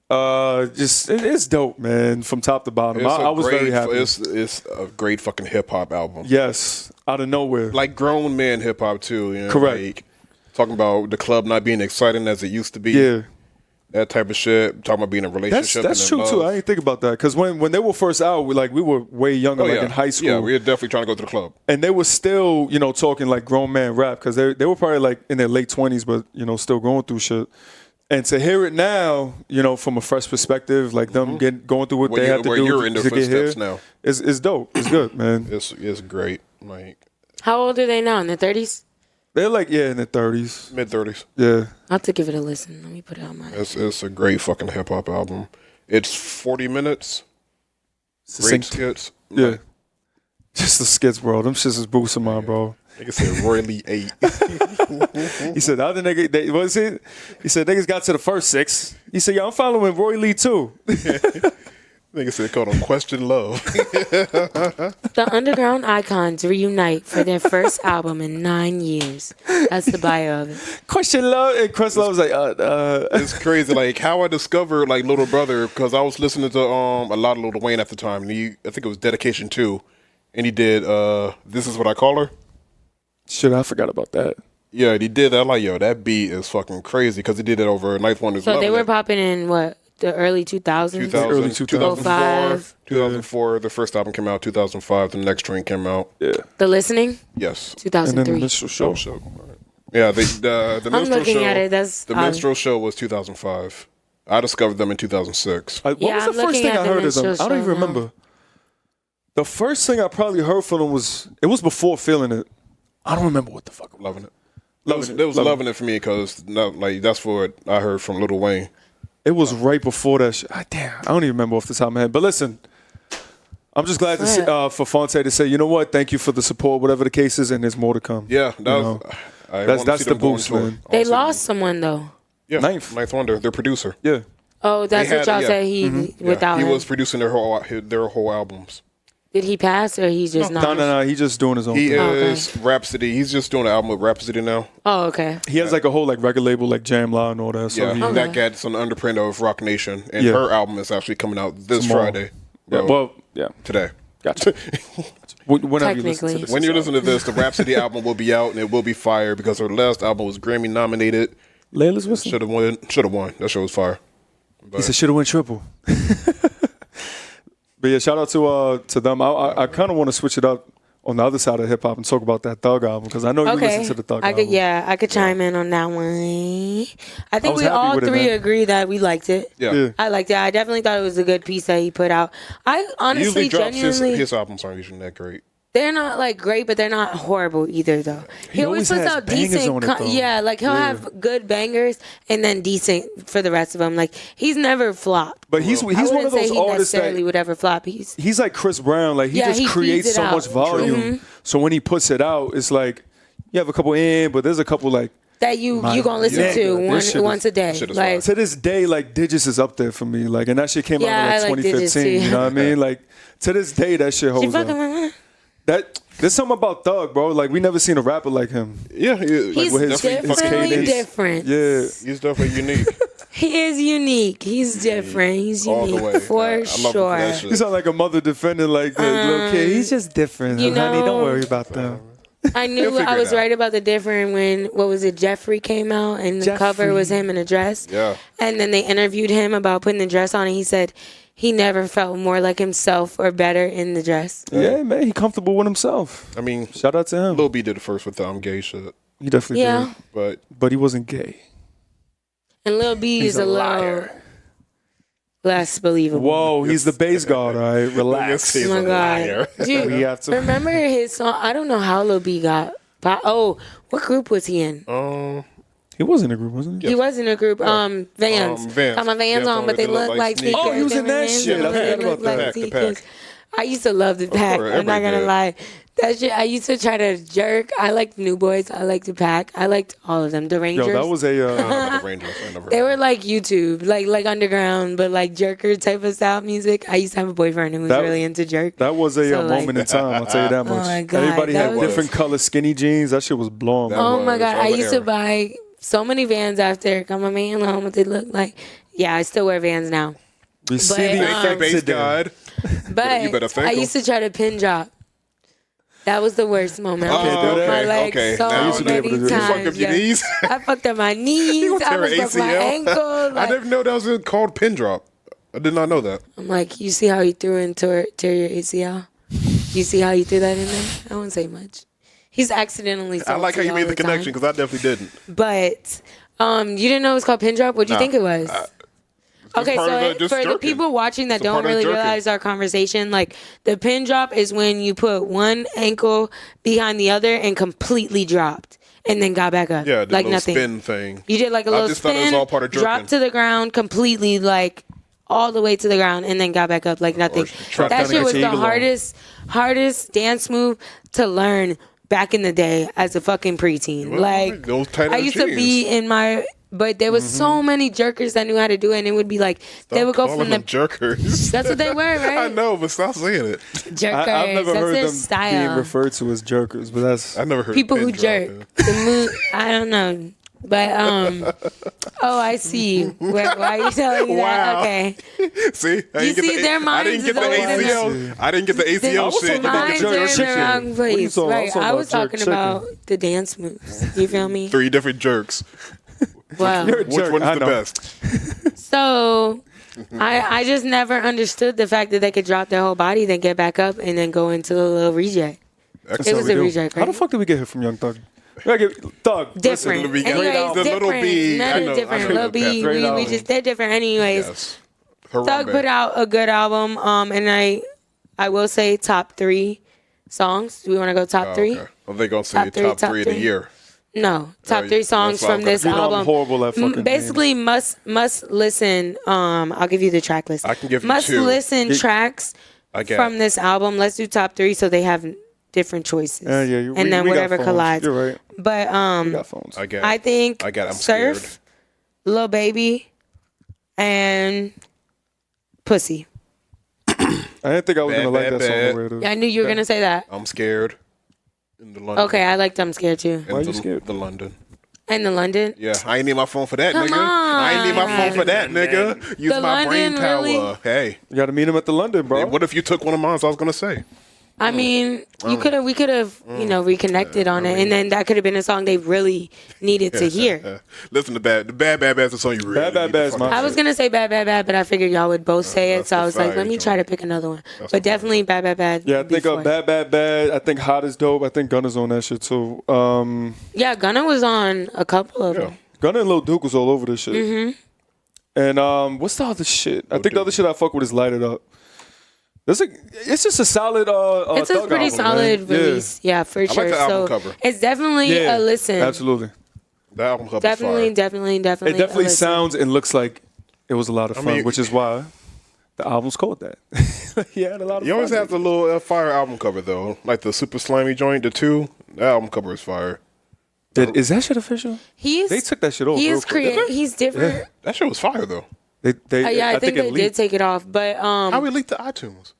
It's dope, man. From top to bottom, I was very happy. It's a great fucking hip hop album. Yes, out of nowhere. Like grown man hip hop too. You know, Correct. Like, talking about the club not being exciting as it used to be. Yeah, That type of shit. Talking about being in a relationship. that's and in true too. love. I didn't think about that because when they were first out, we were way younger, Oh, like yeah. in high school. Yeah, we were definitely trying to go to the club. And they were still, talking like grown man rap because they were probably like in their late 20s, but still going through shit. And to hear it now, from a fresh perspective, like them going through what Where they you- have to where do you're in to their get here, footsteps now. is dope. It's good, man. It's great. Like How old are they now? In their 30s? They're like in their 30s. mid-30s. Yeah, I'll have to give it a listen. Let me put it on my. It's a great fucking hip hop album. It's 40 minutes. Succinct. Great skits. Yeah, Like, just the skits, bro. Them shits is boosting mine, bro. nigga said royally 8. He said the other nigga, what is it? He said niggas got to the first 6. He said, yo, I'm following Roy Lee too. Nigga said called him Question Love. The underground icons reunite for their first album in 9 years. That's the bio of it. Question Love, and Question Love was like, It's crazy, like how I discovered like Little Brother because I was listening to a lot of Lil Wayne at the time. And I think it was Dedication 2, and he did This Is What I Call Her. shit, I forgot about that. Yeah, he did that. I'm like, yo, that beat is fucking crazy because he did it over Ninth Wonder's. So they were popping in what, the early 2000s? 2000, Early 2004. 2004, the first album came out. 2005, the next train came out. Yeah. The Listening? Yes. And 2003. then the minstrel show. Yeah, the I'm minstrel looking show. at it. That's The minstrel show was 2005. I discovered them in 2006. What Yeah, was I'm the first looking thing at I the heard of them? minstrel I don't even show now. remember. The first thing I probably heard from them was before Feeling It. I don't remember what the fuck. Loving it. Loving It was loving it for me because that's what I heard from Lil Wayne. It was right before that shit. Damn, I don't even remember off the top of my head. But listen, I'm just glad to see, for Fonte to say, you know what? Thank you for the support, whatever the case is, and there's more to come. Yeah, That's the boost, man. They lost someone, though. Yeah, Ninth Wonder, their producer. Yeah. Oh, that's They what had- y'all said without he him. was producing their whole albums. Did he pass or he's just not? No. He's just doing his own He thing. is Rhapsody. He's just doing an album with Rhapsody now. Oh, okay. He has like a whole like record label, like Jam Law and all that. So Yeah, he, that gets on the underprint of Rock Nation, and Yeah. her album is actually coming out this Tomorrow. Friday. yeah, Well, yeah. today. Gotcha. Whenever you listen to Technically. this. When you're listening to this, the Rhapsody album will be out, and it will be fire because her last album was Grammy nominated. Layla's whistling. Should have won. Should have won. That show was fire. He said should have went triple. But yeah, shout out to them. I kind of want to switch it up on the other side of hip hop and talk about that Thug album because I know you Okay. listen to the Thug I album. could, I could chime in on that one. I think was we happy all with it, three man. agree that we liked it. Yeah. I liked it. I definitely thought it was a good piece that he put out. I He honestly, usually drops genuinely, his albums aren't usually that great. they're not like great, but they're not horrible either, though. He always puts has out bangers decent, on it, though. yeah. Like he'll have good bangers and then decent for the rest of them. Like he's never flopped. But he's I one wouldn't of say those he artists necessarily that would ever flop. he's like Chris Brown. Like he Yeah, just he creates feeds it so out. much volume. So when he puts it out, it's like you have a couple in, but there's a couple like that you gonna listen nigga, to this shit once a day. shit is Like to this day, like Digits is up there for me. Like, and that shit came Yeah, out I in like Digits 2015. too. You know what I mean? Like to this day, that shit she holds fucking up. with me. That there's something about Thug, bro. Like we never seen a rapper like him. Yeah, He's with his definitely cadence. different. Yeah, he's definitely unique. He is unique. He's different. He's All the unique way. for I love him for sure. that shit. he sound like a mother defending like the little kid. He's just different, you honey. know- Don't worry about them. I He'll knew figure I it was out. right about the different when what was it? Jeffrey came out and the cover was him in a dress. Yeah. And then they interviewed him about putting the dress on, and he said he never felt more like himself or better in the dress. Yeah, man, he comfortable with himself. I mean, Shout out to him. Lil B did it first with the I'm gay shit, He definitely Yeah. did, but but he wasn't gay. And Lil B is a little less believable. Whoa, he's the bass god. All right, relax. He's Oh my a liar. God. Dude, We have to. remember his song? I don't know how Lil B got. Oh, what group was he in? He was in a group, wasn't he? He was in a group, Vans. Vans. Got my Vans Yeah, on, but they look like sneakers. sneakers. Oh, he was They in were that Vans, shit. I but they forgot look about like that. The sneakers. Pack. I used to love the Pack. course, I'm not everybody gonna did. lie. That shit, I used to try to jerk. I liked New Boys. I liked the Pack. I liked all of them. The Rangers. Yo, that was a. The Rangers. I never They were like YouTube, like underground, but like jerker type of style music. I used to have a boyfriend who was That- really into jerk. That was a So, like- moment in time. I'll tell you that much. my God, Everybody that had was- different color skinny jeans. That shit was blowing. That man. Oh my was God, all I the used to era. buy so many Vans after. Got my man on what they look like. Yeah, I still wear Vans now. We see the effect Bass today. God. But You better thank I him. used to try to pin drop. That was the worst moment. I Oh, fucked up my okay, legs okay. so Now I used to be able to many do it. You times. fucked up your yeah. knees? I fucked up my knees. You I tear almost an broke my ACL? ankle. I Like, didn't know that was called pin drop. I did not know that. I'm like, you see how you threw and tear your ACL? You see how you threw that in there? I won't say much. He's accidentally. I like how salty you made all the connection time. because I definitely didn't. But you didn't know it was called pin drop? What'd you Nah. think it was? Okay, part of so the- just for the jerking. people watching that It's a don't part of really jerking. realize our conversation, like the pin drop is when you put one ankle behind the other and completely dropped and then got back up. Yeah, the like little nothing. spin thing. You did like a I little just thought spin, it was all part of jerking. dropped to the ground completely, like all the way to the ground, and then got back up like nothing. drop That down shit and was get the your eagle on. hardest dance move to learn back in the day as a fucking preteen. Well, Like those tight I ass used to be jeans. in my. But there was so many jerkers that knew how to do it, and it would be like they would go Calling from the them jerkers. That's what they were, right? I know, but stop saying it. jerkers. I've never That's heard their them being style. referred to as jerkers, but that's I never heard People pin who drop, jerk. man. The move, I don't know, but But I see. Why are you telling me that? Wow. Okay. See, You see, their I didn't minds get the is always ACL. I didn't get the ACL shit. Minds jerk are in the chicken. wrong What are you place. talking- Right. I was jerk talking chicken. about the dance moves. You feel me? 3 different jerks. Wow. You're a Which jerk, one I is the know. best? So I just never understood the fact that they could drop their whole body, then get back up, and then go into a little reject. That's It how was we a do. reject, right? How the fuck did we get here from Young Thug? We gotta get Thug. Different. we got Anyways, the different. little B. I None know- of different. I know Lil the B. path. Great We album. just they're different. Anyways, Yes. Thug Harambe. put out a good album. And I will say top 3 songs. Do we want to go top Oh, 3? okay. Are they gonna say top three of the year? No, top Oh, 3 songs that's what I from was this gonna You know, I'm album. horrible at fucking Basically, must listen. I'll give you the track list. I can give you must 2. listen tracks I got from this album. Let's do top 3 so they have different choices. Yeah, and then we got whatever phones. collides. You're right. But We got phones. I think I got I'm Surf, scared. Lil Baby, and Pussy. I didn't think I was Bad, gonna like bad, that song. bad. the way it is. I knew you were gonna say that. I'm scared. In the London. Okay, I liked I'm Scared too. In Why the, you scared? The London. And the London. Yeah, I ain't need my phone for that, Come nigga. I ain't need my phone for that, on. nigga. Use The my brain London, power. really? Hey, You gotta meet him at the London, bro. what if you took one of mine? So I was gonna say. I mean, we could have, reconnected on it, and then that could have been a song they really needed to hear. Listen to the bad bad's the song you really. Bad Bad need to Bad's fucking my I was gonna say Bad Bad Bad, but I figured y'all would both say it, that's so I the was like, fire let me try to pick another one. That's But the fire definitely Bad Bad Bad. Yeah, I think before. Bad Bad Bad. I think Hot is dope. I think Gunna's on that shit too. Yeah, Gunna was on a couple of Yeah. them. Gunna and Lil Duke was all over this shit. Mm-hmm. And what's the other shit? I think the other shit I fuck with is Light It Up. It's just a solid. It's a Thug pretty album, solid man. release. Yeah, for sure. the album So cover. it's definitely Yeah, a listen. Absolutely. The album cover Definitely. It definitely a listen. sounds and looks like it was a lot of fun, mean- which is why the album's called that. He had a lot of You fun. always have the little fire album cover though, like the Super Slimy joint, the 2. The album cover is fire. Is that shit official? They took that shit off. He real is quick. He's different. That shit was fire though. Yeah, I think it they did leaked. take it off, but How we leaked to iTunes?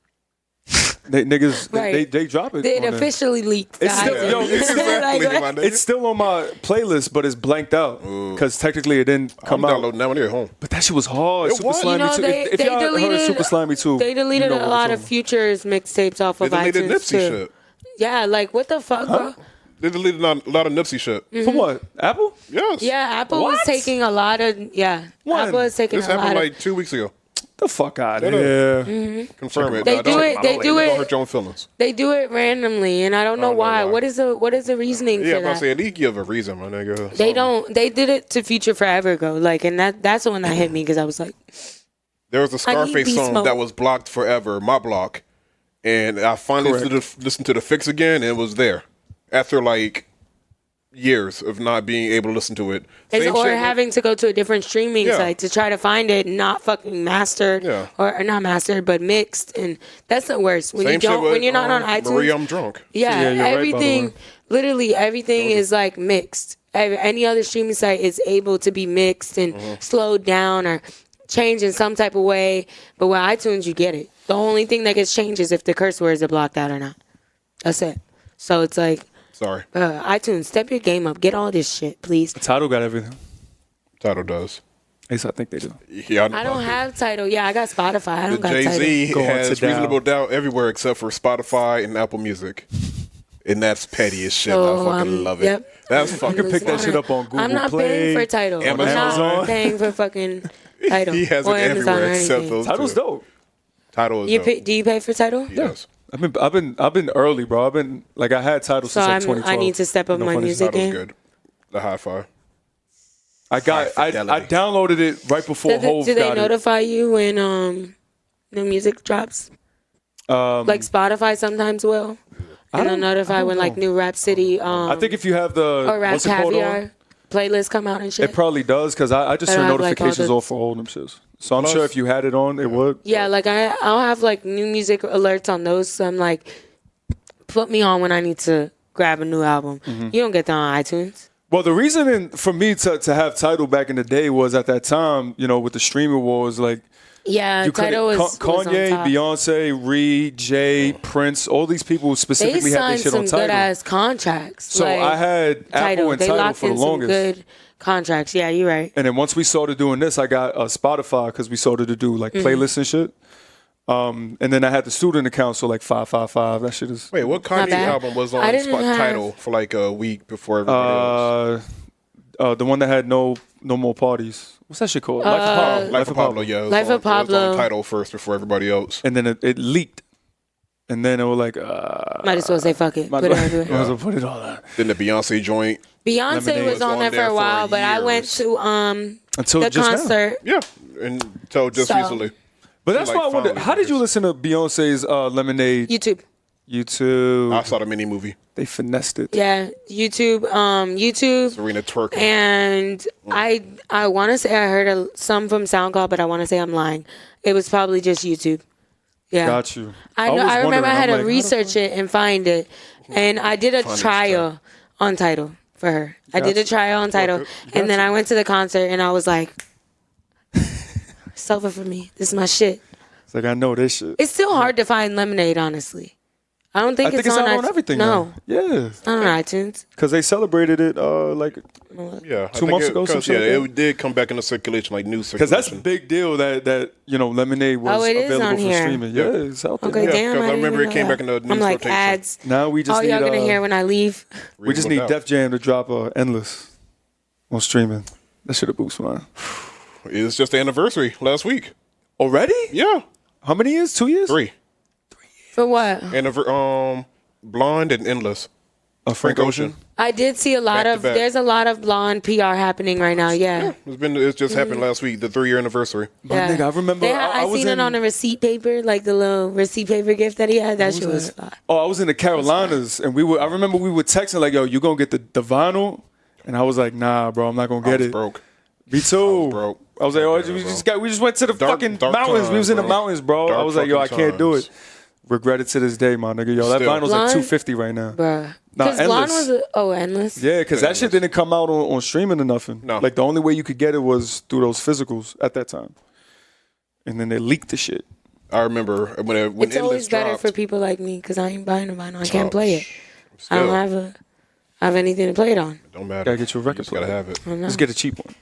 Niggas, they drop it. it on there. officially leaked. It's still, I yo, think. Exactly, Like, my nigga. it's still on my playlist, but it's blanked out because technically it didn't I'm come out. downloading that when you're at home. But that shit was hard. It Super was. Slimy You know, too. they- If they y'all heard deleted- Super Slimy too, They deleted you know a what lot I'm of talking Future's mixtapes off They of deleted iTunes Nipsey too. shit. Yeah, like what the fuck, bro? They deleted a lot of Nipsey shit. about. For what? Apple? Yes. Yeah, Apple was What? taking a lot of When? Apple was taking This a lot happened of. like 2 weeks ago. The fuck out of Shut up. here. Confirm it. They Nah, do don't- it- they do Don't it- hurt your own feelings. They do it randomly, and I don't know why. why. What is the reasoning Yeah, for I'm about that? to say, at least give a reason, my nigga. They don't. They did it to Future forever ago. Like, and that's the one that hit me because I was like, There was a I need Scarface Beast song Mode. that was blocked forever, my block. And I finally listened to the fix again, and it was there. After like years of not being able to listen to it. Same or shit with- having to go to a different streaming Yeah. site to try to find it, not fucking mastered, Yeah. or not mastered, but mixed, and that's the worst. When Same you don't, shit with, when you're not on iTunes, Maria, I'm drunk. yeah, Yeah, you're right, by the everything, way. literally everything is like mixed. Any other streaming site is able to be mixed and slowed down or changed in some type of way, but with iTunes, you get it. The only thing that gets changed is if the curse words are blocked out or not. That's it. So it's like, Sorry. iTunes, step your game up. Get all this shit, please. Tidal got everything. Title does. At least I think they do. Yeah, I don't have Tidal. Yeah, I got Spotify. I don't got Jay-Z Tidal. Go on has to reasonable down. doubt everywhere except for Spotify and Apple Music. And that's petty as shit. So, I fucking love it. yep. That's fucking can pick that shit up on Google I'm not Play, paying for Tidal. I'm Amazon. not paying for fucking Tidal. He has it or Amazon everywhere or except anything. those Tidal's two. dope. Title is You dope. do you pay for Tidal? Yes. I've been early, bro. I've been like I had Tidal So since like I 2012. need to step up No my funny music shit. Title's game. good. The hi-fi. I fidelity. downloaded it right before Hove Do they got notify you when new music drops? it. Like Spotify sometimes will. And they'll notify when like new Rap City I think if you have the or Rap what's it called on, Caviar playlists come out and shit. it probably does because I just I turn don't have, like, all notifications the- off for all them shits. So I'm Plus- sure if you had it on, it would. Yeah, like I'll have like new music alerts on those. So I'm like, put me on when I need to grab a new album. Mm-hmm. You don't get that on iTunes. Well, the reason for me to have Tidal back in the day was at that time, you know, with the streaming wars, like Yeah, you couldn't. Tidal was on Kanye, top. Beyonce, Reed, Jay, Prince, all these people They specifically had their signed shit some on Tidal. good ass contracts. So like, I had Apple and They Tidal locked for the in some longest. good Contracts. Yeah, you're right. And then once we started doing this, I got Spotify because we started to do like playlists and shit. And then I had the student account, so like 555. That shit is. Wait, what Kanye album was on Tidal for like a week before everybody else? The one that had no more parties. What's that shit called? Life of Pablo. Yeah, Life of Pablo. It was on Tidal first before everybody else. And then it leaked. And then it was like, might as well say fuck it. Put it everywhere. Might as well put it all out. Then the Beyonce joint. Beyonce Lemonade was on there for a while, but I went to Until the just concert. Yeah, until just recently. But that's Like, why I wonder, finally how did you focused. listen to Beyonce's Lemonade? YouTube. I saw the mini movie. They finessed it. Yeah, YouTube. Serena twerking. And I want to say I heard some from SoundCloud, but I want to say I'm lying. It was probably just YouTube. Yeah. Got you. I remember I had to research it and find it. And I did a trial on Tidal for her. I did a trial on Tidal. And then I went to the concert and I was like, it's over for me. This is my shit. It's like, I know this shit. It's still hard to find Lemonade, honestly. I don't think it's out on everything. No. Now. Yeah. It's not on iTunes. Because they celebrated it like 2 months ago. It did come back into circulation, like new circulation. Because that's a big deal that Lemonade was available for streaming. Yeah, it's out there. Okay, damn. Because I remember it came back in the news. I'm like, rotation. ads. Now we just all need, y'all gonna hear when I leave. We just need Def Jam to drop Endless on streaming. That should have boosted mine. It's just the anniversary last week. Already? Yeah. How many years? 2 years? 3. For what? Blonde and Endless. Frank Ocean. I did see a lot Back of. to back. There's a lot of blonde PR happening right now. Yeah. It just happened last week, the 3-year anniversary. My nigga, I remember. I seen it on a receipt paper, like the little receipt paper gift that he had. That shit was fire. Oh, I was in the Carolinas, and I remember we were texting like, "Yo, you gonna get the vinyl?" And I was like, "Nah, bro, I'm not gonna get it." Broke. Me too. I was broke. I was like, "Oh, we just went to the fucking mountains. We was in the mountains, bro." I was like, "Yo, I can't do it." Regret it to this day, my nigga. Yo, that vinyl's like $250 right now. Bruh. Nah, Because Blonde was Endless. Yeah, because that shit didn't come out on streaming or nothing. No. Like, the only way you could get it was through those physicals at that time. And then they leaked the shit. I remember when It's always Endless better dropped. for people like me because I ain't buying a vinyl. I can't play it. I don't have anything to play it on. Don't matter. Gotta get you a record player. Gotta have it. Just get a cheap one.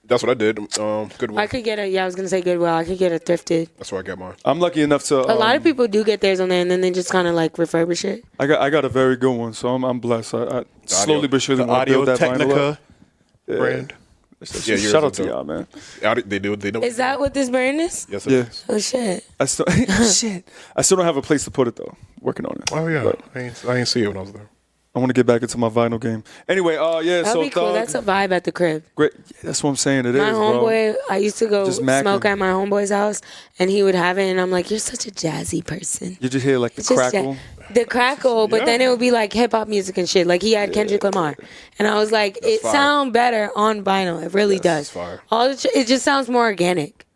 That's what I did. Goodwill. I could get I was going to say Goodwill. I could get a thrifted. That's where I got mine. I'm lucky enough to. A lot of people do get theirs on there and then they just kind of like refurbish it. I got a very good one, so I'm blessed. I slowly but surely want to build that vinyl up. Brand. Yeah, shout out to y'all, man. They do. Is that what this brand is? Yes, it is. Oh, shit. I still don't have a place to put it though. Working on it. Oh yeah, But I ain't see it when I was there. I want to get back into my vinyl game. Anyway, yeah. That'd So be cool. That's a vibe at the crib. great. Yeah, that's what I'm saying. It is, My homeboy, bro. I used to go Just smoke macking. at my homeboy's house, and he would have it, and I'm like, "You're such a jazzy person." You just hear like the It's just crackle. the crackle, but then it would be like hip hop music and shit. Like he had Kendrick Lamar, and I was like, "It fire. sound better on vinyl. It really does. fire. It just sounds more organic.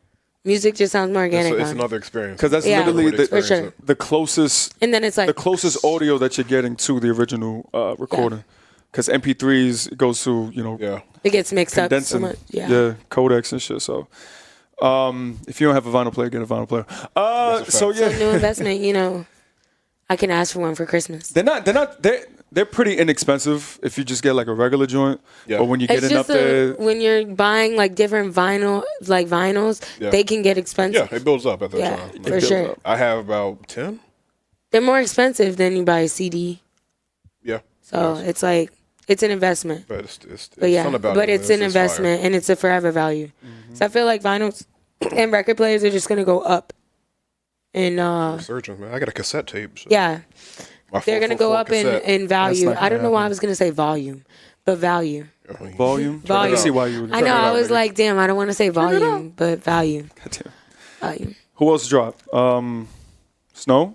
Music just sounds more organic. It's on it. another experience. Because that's Yeah. literally For sure. the closest And then it's like the closest audio that you're getting to the original recording. Because MP3s it goes to Yeah. it gets mixed up so condensing, much. Yeah. codecs and shit. So, if you don't have a vinyl player, get a vinyl player. So So yeah, new investment. I can ask for one for Christmas. they're pretty inexpensive if you just get like a regular joint. Yeah. But when you It's get it up just there, when you're buying like different vinyls, Yeah. they can get expensive. Yeah, it builds up at that Yeah, time. for builds sure. up. I have about 10. They're more expensive than you buy a CD. Yeah. So it's like it's an investment. But it's But yeah, something about but it. it's an investment and it's a forever value. So I feel like vinyls and record players are just gonna go up. And Resurgence, man. I got a cassette tape. So yeah, my they're gonna 444 go up cassette. in value. not I don't know why I gonna was gonna say volume, but value. volume. I Volume. can see why you would. I know. I was like, damn, I don't want to say volume, but value. Goddamn. Value. Who else dropped? Snoh. Snoh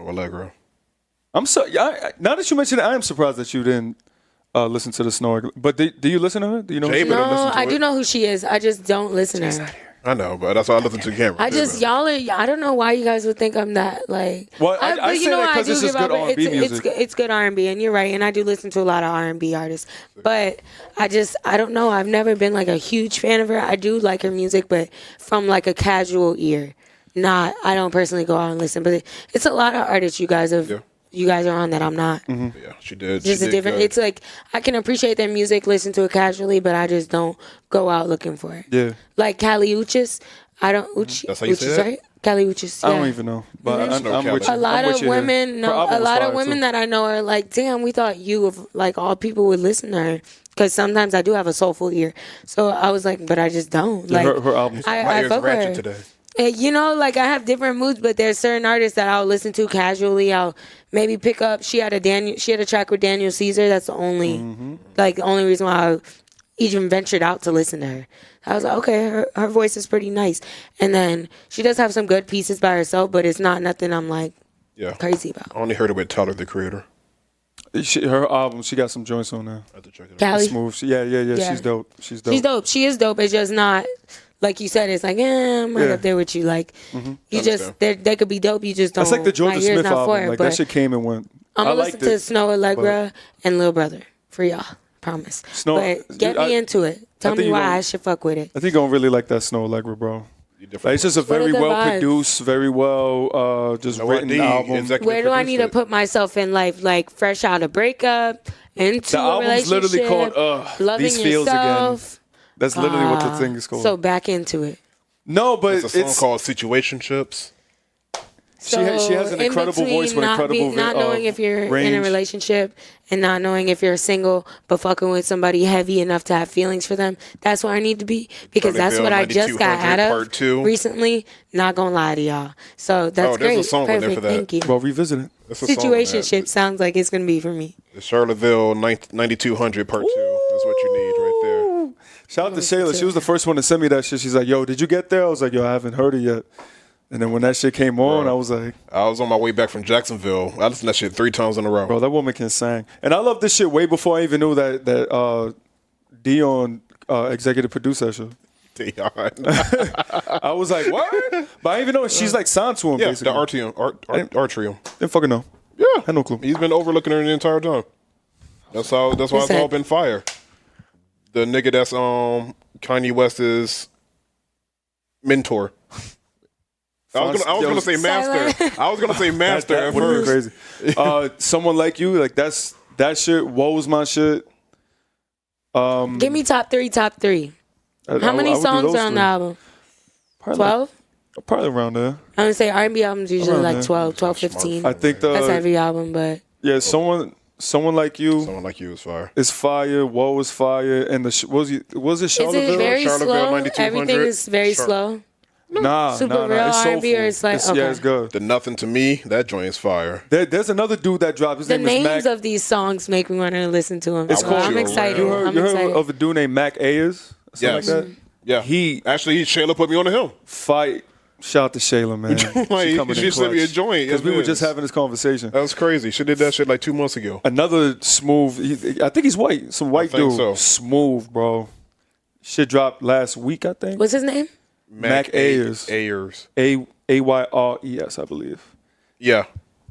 Aalegra. I'm so. Now that you mentioned it, I am surprised that you didn't listen to the Snoh. But do you listen to her? Do you know? Jay, who she but is? don't listen No, to I it. do know who she is. I just don't listen to her. I know, but that's why I listen to the camera. I just I don't know why you guys would think I'm that like. Well, I but say that 'cause this is good R&B music. It's good R&B, and you're right. And I do listen to a lot of R&B artists, but I don't know. I've never been like a huge fan of her. I do like her music, but from like a casual ear. I don't personally go out and listen, but it's a lot of artists you guys have you guys are on that I'm not. Yeah, she did. Just she a did different. good. It's like I can appreciate their music, listen to it casually, but I just don't go out looking for it. Yeah. Like Kali Uchis, I don't. Uchi, That's how you say Uchis, that? right? Kali Uchis. Yeah. I don't even know, but I'm with you. A lot I'm with of you here. women, Her album a was lot of fire, women too. that I know are like, damn, we thought you of like all people would listen to her. Because sometimes I do have a soulful ear, so I was like, but I just don't. Yeah, Like her album. My I ears fuck with ratchet her. today. You know, like I have different moods, but there's certain artists that I'll listen to casually. I'll maybe pick up. She had a track with Daniel Caesar. That's the only, like the only reason why I even ventured out to listen to her. I was like, okay, her voice is pretty nice, and then she does have some good pieces by herself, but it's not nothing I'm like crazy about. I only heard it with Tyler, the Creator. Her album, she got some joints on there. I have to check it out. Cali, Smooth. Yeah. She's dope. she's dope. She is dope. It's just not like you said. It's like, I'm right up there with you. Like you just they could be dope. You just don't. That's like the Georgia my ear's Smith not for album. it, Like but that shit came and went. I'm I gonna liked listen to it. Snoh Aalegra and Lil Brother for y'all. Promise. But get me into it. Tell me why I should fuck with it. I think you're gonna really like that Snoh Aalegra, bro. Like, it's just a What are very the well vibes? produced, very well just written album. Where do I need to put myself in life? Like fresh out of breakup, into The a album's relationship, literally called loving These Feels yourself. Again. That's literally what the thing is called. So back into it. No, but It's a song called Situationships. She has an in incredible between voice with incredible not knowing if you're in a range. relationship and not knowing if you're single, but fucking with somebody heavy enough to have feelings for them. That's where I need to be because that's what I just got out of recently. Not gonna lie to y'all. So that's there's great. a song on there Perfect. for that. Thank you. Well, revisit it. Situationship sounds like it's gonna be for me. The Charlottesville 9200 Part 2. That's what you need right there. Shout out to Shayla. She was the first one to send me that shit. She's like, yo, did you get there? I was like, yo, I haven't heard it yet. And then when that shit came on, I was like... I was on my way back from Jacksonville. I listened to that shit 3 times in a row. Bro, that woman can sing. And I love this shit way before I even knew that Dion executive produced that shit. Dion. I was like, what? But I didn't even know she's like signed to him, Yeah, basically. the Artrium. Didn't fucking know. Yeah. Had no clue. He's been overlooking her the entire time. That's why it's all been fire. The nigga that's Kanye West's mentor. I was gonna say master. I was gonna say master at That would first. be crazy. Someone like you, like that shit. Woe's my shit. Give me top three. How many songs are on the album? 12? Probably around there. I would say R&B albums usually Around like there. 12, 15. I think That's every album, but yeah, someone like you. Someone like you is fire. Is fire. Woe is fire. And was it is Charlottesville? it very Charlottesville, slow? 9200. Everything is very slow. Nah, Super real It's R&B soulful. or it's like, Yeah, okay. it's good. The Nothing to Me, that joint is fire. There's another dude that dropped. His The name is Mac. names of these songs make me want to listen to them. It's So called- I'm excited. You I'm heard excited. of a dude named Mac Ayers? Something Yes. like that? Yeah. Shayla put me on to him. Fight. Shout out to Shayla, man. She sent me a joint. Because we were Yes. just having this conversation. That was crazy. She did that shit like 2 months ago. Another smooth. I think he's white. Some white think dude. so. Smooth, bro. Shit dropped last week, I think. What's his name? Mac Ayers. Ayers. Ayres, I believe. Yeah.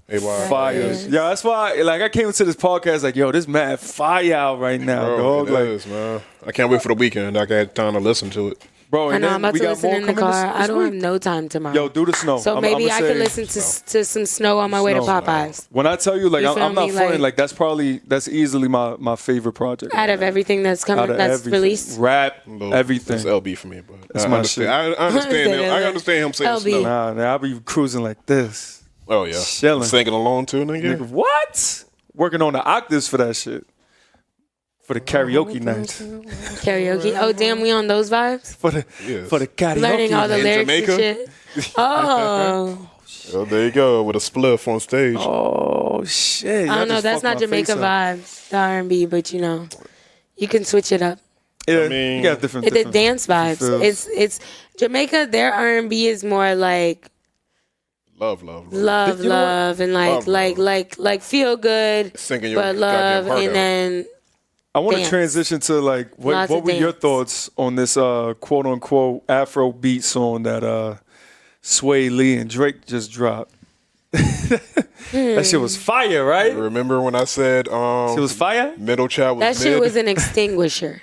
AY. Fires. Yeah, that's why. Like, I came into this podcast like, yo, this mad fire out right now, Bro, dog. it Like, is, man. I can't wait for the weekend. I got time to listen to it. bro. I And know then I'm about we to got listen more in the coming car. this I don't week. have no time tomorrow. Yo, do the Snow. So maybe I can listen to some Snow on my way to Snow. Popeyes. When I tell you, like, You I'm feel not me? fronting. Like, that's easily my favorite project. Out of everything that's coming, Out of that's everything. released. Rap, Little- everything. It's LB for me, but That's I my understand. shit. I understand him. I LB. understand him saying LB. Snow. Nah, I'll be cruising like this. Oh yeah, Chilling. singing along too, nigga. Nigga, what? Working on the octaves for that shit. For the karaoke nights. Karaoke. Oh, damn, we on those vibes? For the Yes. for the karaoke. Learning all the In lyrics Jamaica? and shit. Oh. Oh, there you go with a spliff on stage. Oh shit! I don't know. That's not Jamaica vibes, the R&B, but you know, you can switch it up. Yeah, I mean, you got different. The dance vibes. feels. It's Jamaica. Their R&B is more like Love. You know what? love, and Love. like feel good, Singing your but love, goddamn heart and out. then I want to dance. transition to like what Lots what of were your dance. thoughts on this quote unquote Afro beat song that Sway Lee and Drake just dropped? That shit was fire, right? Remember when I said It was fire. middle child was that mid? shit was an extinguisher,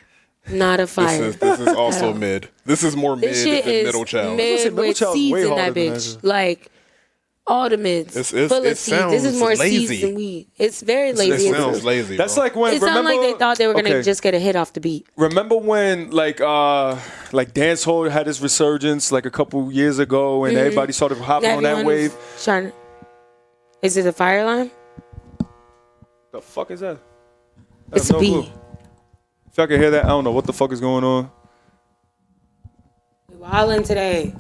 not a fire. This is also mid. This is more This mid shit than is middle child. mid Middle with Child's seeds way in that harder than bitch. that. Like All the mids. It full of seeds. This is sounds more lazy. seeds than weed. It's very lazy. It sounds lazy. That's bro. like when It sounds like they thought they were gonna just get a hit off the beat. Remember when like dancehall had its resurgence like a couple years ago, and everybody started hopping on that wave. Is it a fire alarm? The fuck is that? I It's have a bee. clue. If y'all can hear that, I don't know what the fuck is going on. We wildin' today.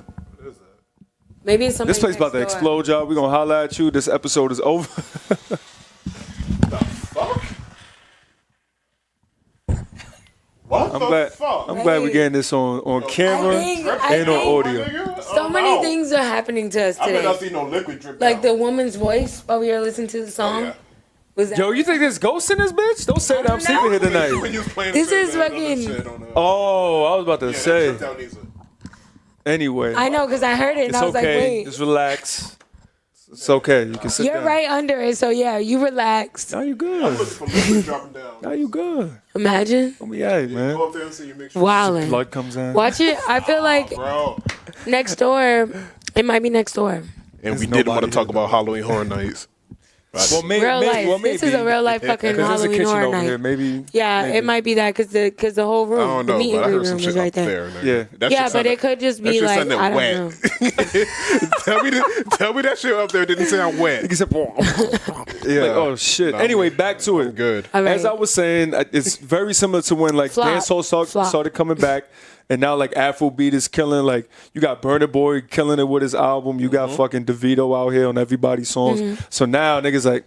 Maybe it's somebody This place about to next door. explode, y'all. We gonna holler at you. This episode is over. What I'm the glad. fuck? I'm glad we're getting this on camera I and on think audio. So many things are happening to us I bet I today. see no liquid drip. Like down. the woman's voice while we were listening to the song. yeah. Was that Yo, you think there's ghosts in this bitch? Don't say that I'm sleeping here When tonight. you was playing This shit, is man, fucking- shit on the- Oh, I was about to Yeah, say. that shut down easy. Anyway, I know because I heard it and it's I was like, okay. wait. Just relax. It's okay. You can sit You're down. right under it, so yeah, you relax. Now you good. Looking for liquid dropping down. Now you good. Imagine. Gonna be alright, Go man. up there and see you make sure. Wildin'. Blood comes in. Watch it. I feel like Bro. next door, it might be next door. And we There's didn't want to nobody talk here, about Halloween Horror Nights. Well, Real life. This is a real life fucking Because there's a Halloween kitchen horror over night. here. Maybe. Yeah, maybe. it might be that because the whole I room, don't know, the meet and but I greet heard some room shit is right up there. there. Yeah. That Yeah, shit but sounded- it could just that be shit like sounded I don't wet. know. tell me that shit up there didn't sound wet. He said, Yeah. like, oh shit. No, Anyway, back to it. Good. All right. As I was saying, it's very similar to when like Flop. dancehall Flop. started coming back, and now like Afrobeat is killing. Like you got Burna Boy killing it with his album. You got fucking DeVito out here on everybody's songs. So now niggas like,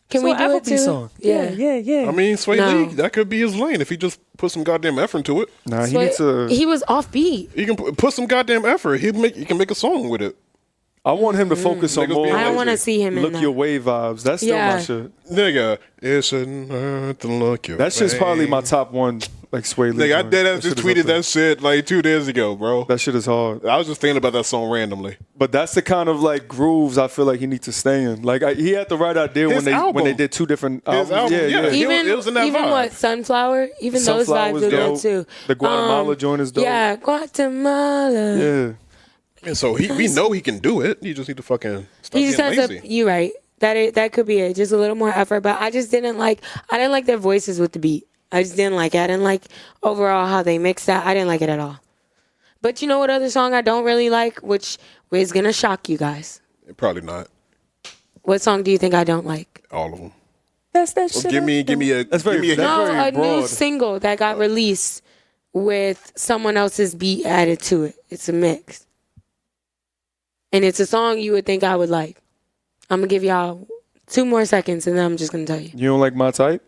Can we do it too? song. Yeah. yeah. I mean, Sway No. Lee, that could be his lane if he just put some goddamn effort into it. Nah, he But needs to. he was offbeat. He can put some goddamn effort. He can make a song with it. I want him to focus on Niggas more. being I don't lazy. want to see him in Look that. your way vibes. That's still Yeah. my shit. Nigga, it shouldn't hurt to look your That shit's way. probably my top one. Like Sway Lee. Nigga, I joint. dead ass shit just is tweeted up there. that shit like 2 days ago, bro. That shit is hard. I was just thinking about that song randomly. But that's the kind of like grooves I feel like he needs to stay in. Like he had the right idea His when album. they did two different albums. album, yeah. yeah. Even It was in that even vibe. what Sunflower, even Sunflower those was vibes are dope. good too. The Guatemala joint is dope. Yeah, Guatemala. Yeah. And so we know he can do it. He just need to fucking stop He just getting has lazy. you right. That could be it. Just a little more effort. But I didn't like their voices with the beat. I just didn't like it. I didn't like overall how they mixed that. I didn't like it at all. But you know what other song I don't really like, which is gonna shock you guys. Probably not What song do you think I don't like? all of them. That's that Well, shit. give me a. That's very- give me a that's No, very a new broad. single that got released with someone else's beat added to it. It's a mix. And it's a song you would think I would like. I'm going to give y'all 2 more seconds and then I'm just going to tell you. You don't like my type?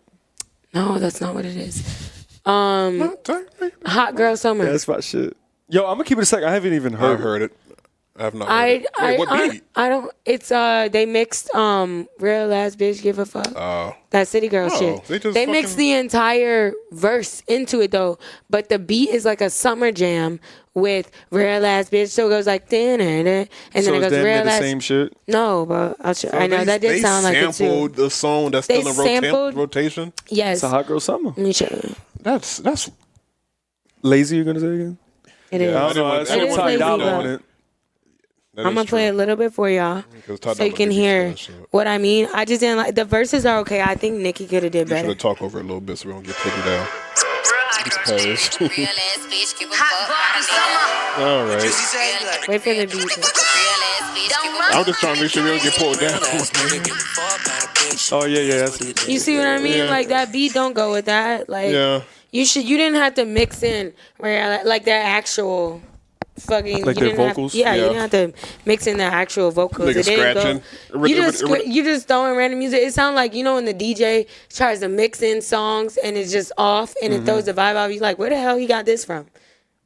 No, that's not what it is. Hot Girl Summer. That's my shit. Yo, I'm gonna keep it a sec. I haven't even I heard. heard it. I have not. Heard it. Wait, what beat? I don't. It's they mixed Real Ass Bitch Give a Fuck. That City Girl Oh, shit. they Mixed fucking- the entire verse into it though, but the beat is like a summer jam with Real Ass Bitch. So it goes like and then So it is goes damn near Real the Ass. same shit? No, but I know that did They sound like it too. sampled the song that's They still in sampled- rotation. Yes. It's a hot girl summer. Let me show you. That's Lazy, you're gonna say again? It is. I don't know. want- I I saw didn't want Ty to Dolla do that. on it. I'm gonna play a little bit for y'all so you can hear what I mean. I just didn't like the verses are okay. I think Nicki could have did You should better. have talked over it a little bit so we don't get taken down. All right. Wait for the beat. I'm just trying to make sure we don't get pulled down. Oh yeah, that's it. You see what I mean? Yeah. Like that beat don't go with that. Like Yeah. you didn't have to mix in where like their actual fucking Like you their didn't vocals? Have, yeah, you Yeah. didn't have to mix in their actual vocals. Nigga It didn't scratching. go. You just throwing random music. It sounds like when the DJ tries to mix in songs and it's just off and it throws the vibe off. You like, where the hell he got this from?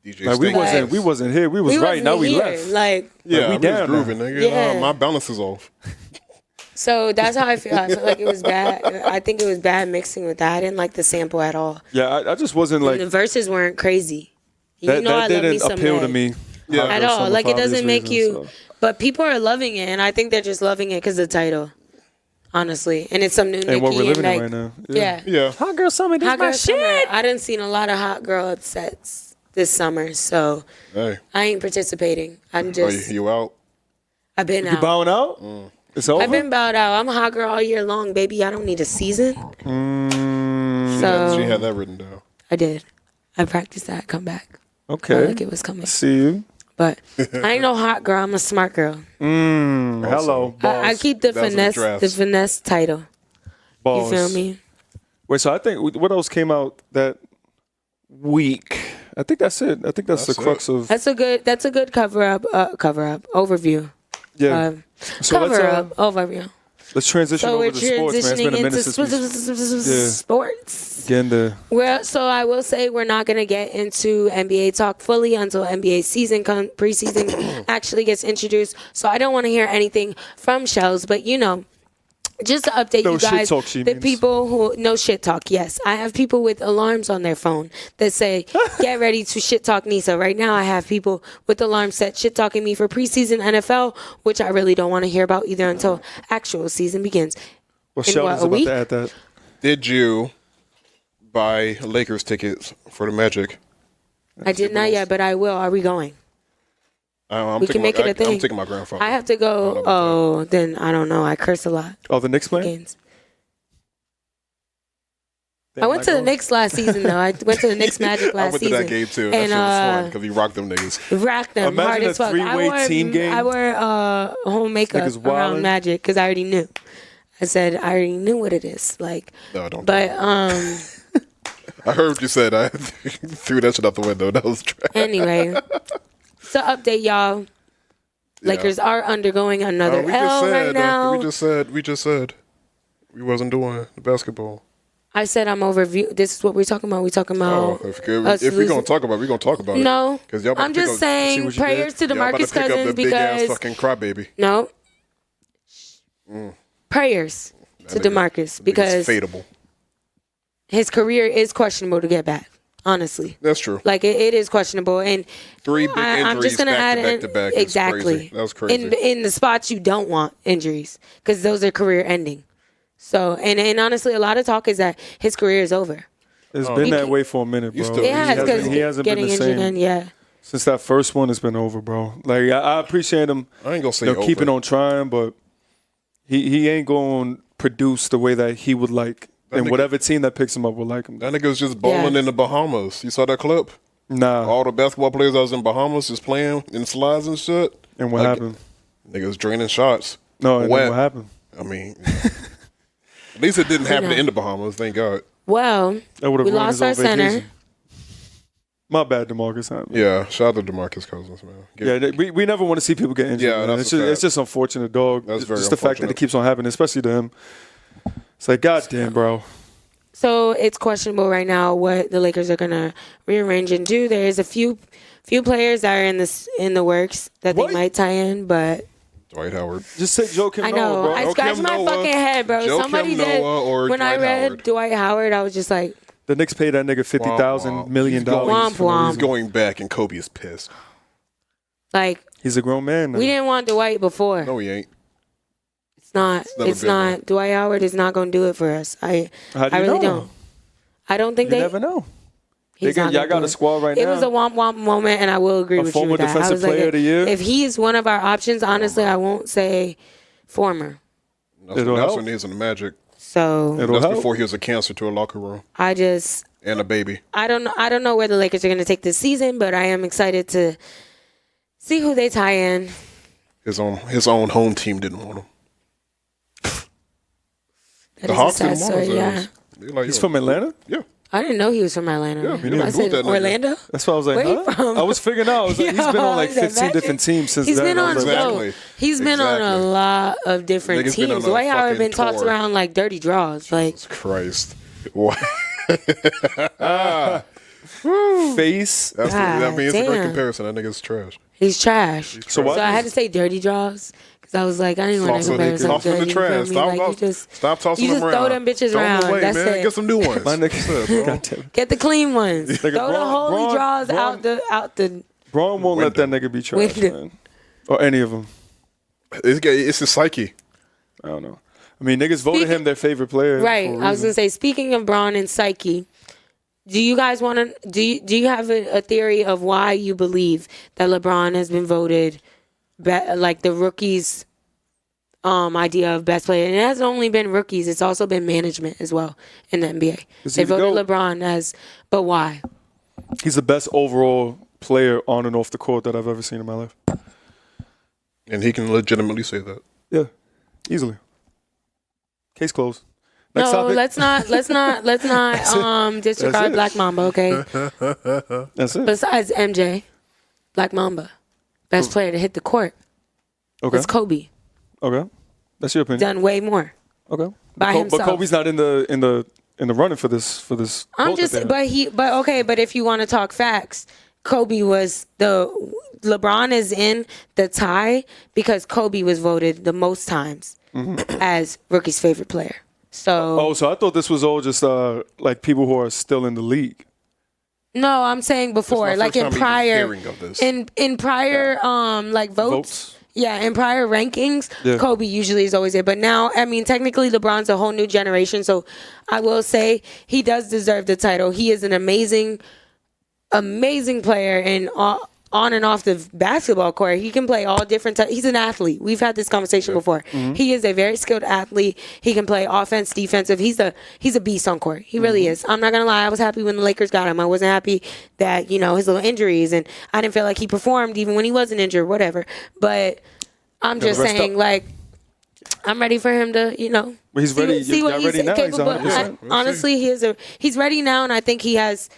DJ Like we Sting. wasn't here. We was right. wasn't Now we here. left. Like Yeah, we we down was grooving, nigga. Yeah. My balance is off. so that's how I feel. I feel like it was bad. I think it was bad mixing with that. I didn't like the sample at all. Yeah, I just wasn't like The verses weren't crazy. that. I That love me didn't some appeal to Meg. me. Yeah. Hot At Girl all. Summer Like for it doesn't obvious make reasons, you. so. But people are loving it, and I think they're just loving it because of the title. Honestly, and it's some new Nicki And what we're living like, in right now. Yeah. Yeah. Hot girl summer. This Hot my girl shit. summer. I didn't seen a lot of hot girl upsets this summer, so Hey, I ain't participating. I'm are just. you out? I've been You out. bowing out? It's over? I've been bowed out. I'm a hot girl all year long, baby. I don't need a season. So She had that written down. I did. I practiced that comeback. Okay. Like it was coming. I see you. But I ain't no hot girl. I'm a smart girl. Hello, boss. I keep the That's what finesse title. Boss. You feel me? Wait, so I think, what else came out that week? I think that's it. I think that's the crux of... That's a good cover up overview. Yeah. So Overview. let's transition So over we're to sports, man. It's been a minute transitioning since into sports. Again, the... Well, so I will say we're not going to get into NBA talk fully until NBA preseason actually gets introduced. So I don't want to hear anything from Shells, but just to update No you guys, shit talk, she the means. people who no shit talk. Yes, I have people with alarms on their phone that say, "Get ready to shit talk Nisa." Right now, I have people with alarms set shit talking me for preseason NFL, which I really don't want to hear about either until actual season begins. Well, In Sheldon's a about week? to add that. Did you buy Lakers tickets for the Magic? I did not yet, but I will. Are we going? We can make it a thing. I'm taking my grandfather. I have to go. Oh, then I don't know. I curse a lot. Oh, the Knicks playing? Games. I went to the Knicks last season, though. I went to the Knicks Magic last season. I went to that game, too. That And, shit was fun because he rocked them niggas. Rocked them Imagine hard a as fuck. three-way team game. I wore home makeup Niggas wildin'. around Magic because I already knew. I said I already knew what it is like. No, don't. But I heard what you said. I threw that shit out the window. That was trash. anyway, to update y'all, Lakers are undergoing another L right now. We just said we wasn't doing the basketball. I said I'm overview. This is what we're talking about. We're talking about. If we're gonna talk about it, we're gonna talk about it. No, 'Cause y'all about I'm to pick just up- saying see what you prayers to Y'all about DeMarcus to pick up Cousins the big ass because fucking crybaby. no prayers to DeMarcus because Fadeable. his career is questionable to get back. Honestly, That's true. like it is questionable, and 3 big injuries I'm just gonna add back to back. exactly. Crazy. That was crazy. In the spots you don't want injuries because those are career ending. So and honestly, a lot of talk is that his career is over. It's been that way for a minute, bro. still- It has because he hasn't been getting the injured same. and yeah. Since that first one, it's been over, bro. Like, I appreciate him I ain't gonna say over. keeping on trying, but he ain't going to produce the way that he would like. And nigga- whatever team that picks him up would like him. That nigga was just bowling Yeah. in the Bahamas. You saw that clip? Nah. All the basketball players that was in Bahamas just playing in slides and shit. And what happened? Niggas draining shots. No, and Wet. then what happened? I mean, at least it didn't happen in the Bahamas. Thank God. Well, That would have we ruined lost his whole our center. vacation. My bad, DeMarcus. Huh? Yeah, shout out to DeMarcus Cousins, man. We never want to see people get injured. Yeah, man. that's It's a just, fact. it's just unfortunate, dog. That's very just the fact that it unfortunate. keeps on happening, especially to him. It's like, goddamn, bro. So it's questionable right now what the Lakers are gonna rearrange and do. There is a few players that are in the works that What? they might tie in, but Dwight Howard. Just take Joakim I Noah, know bro. I scratched Joakim my Noah, fucking head, bro. Joakim Somebody did Noah or when I Dwight read Howard. Dwight Howard. I was just like, The Knicks paid that nigga $50,000 million. Womp womp. He's going back, and Kobe is pissed. He's a grown man now. we didn't want Dwight before. No, he ain't. It's not. never It's been not. one. Dwight Howard is not gonna do it for us. How do you I really know? don't. I don't think You they. never know. He's not Y'all gonna got do a it. squad right It now. was a womp womp moment, and I will agree with you former with that. I defensive was like, player of the year? if he is one of our options, honestly, I won't say former. It'll That's help. when he was in the Magic. So It'll That's help. before he was a cancer to a locker room I just and a baby. I don't know where the Lakers are going to take this season, but I am excited to see who they tie in. His own home team didn't want him. That The is Hawks a sad didn't want story, him. yeah. They're like, He's yo, from Atlanta? Yeah. I didn't know he was from Atlanta. Yeah, you I didn't said boot that nigga. Orlando. That's why I was like, Where he huh? from? I was figuring out. I was like, he's been on like Yo, 15 different teams since He's then. been I on was like, Exactly. He's been on a Exactly. lot of different Nigga's been teams. on a Dwight Howard fucking been tossed tour. around like dirty draws. Like Christ. What? face. That's I mean, it's a great damn. comparison. That nigga's trash. he's trash. So what I had is- to say dirty draws because I was like, I didn't want to compare him to Toss them in dirty. the You feel trash. me? Stop, Like, you just stop tossing you them just around. throw them bitches Throw around. them away, That's man. it. Get some new ones. My That's it, nigga. bro. Goddamn. Get the clean ones. Nigga, Throw the Braun- holy Braun- draws Braun- out the. Braun won't let that nigga be trash, Window. man. Or any of them. It's his psyche. I don't know. I mean, niggas voted him their favorite player. Right. for a I was reason. gonna say. Speaking of Braun and Psyche, do you guys want to? Do you have a theory of why you believe that LeBron has been voted like the rookies idea of best player, and it hasn't only been rookies, it's also been management as well in the NBA. They voted LeBron as, but why? He's the best overall player on and off the court that I've ever seen in my life. And he can legitimately say that. Yeah, easily. Case closed. Next No, topic. let's not disregard Black Mamba, okay? That's it. Besides MJ, Black Mamba, best player to hit the court. Okay. It's Kobe. Okay. That's your opinion. Done way more. Okay. By himself. But Kobe's not in the running for this. I'm just, but if you want to talk facts, Kobe was LeBron is in the tie because Kobe was voted the most times as rookie's favorite player. So so I thought this was all just like people who are still in the league. no, I'm saying before, like in prior, in prior like votes. Yeah, in prior rankings, Kobe usually is always there. But now, I mean, technically LeBron's a whole new generation. So I will say he does deserve the title. He is an amazing player and on and off the basketball court. He can play all different types. He's an athlete. We've had this conversation before. He is a very skilled athlete. He can play offense, defensive. He's a beast on court. He really is. I'm not going to lie. I was happy when the Lakers got him. I wasn't happy that, his little injuries, and I didn't feel like he performed even when he wasn't injured, whatever. But I'm just saying, like, I'm ready for him to, But he's ready. see what he's now. capable. He's 100%. Honestly, he's ready now, and I think he has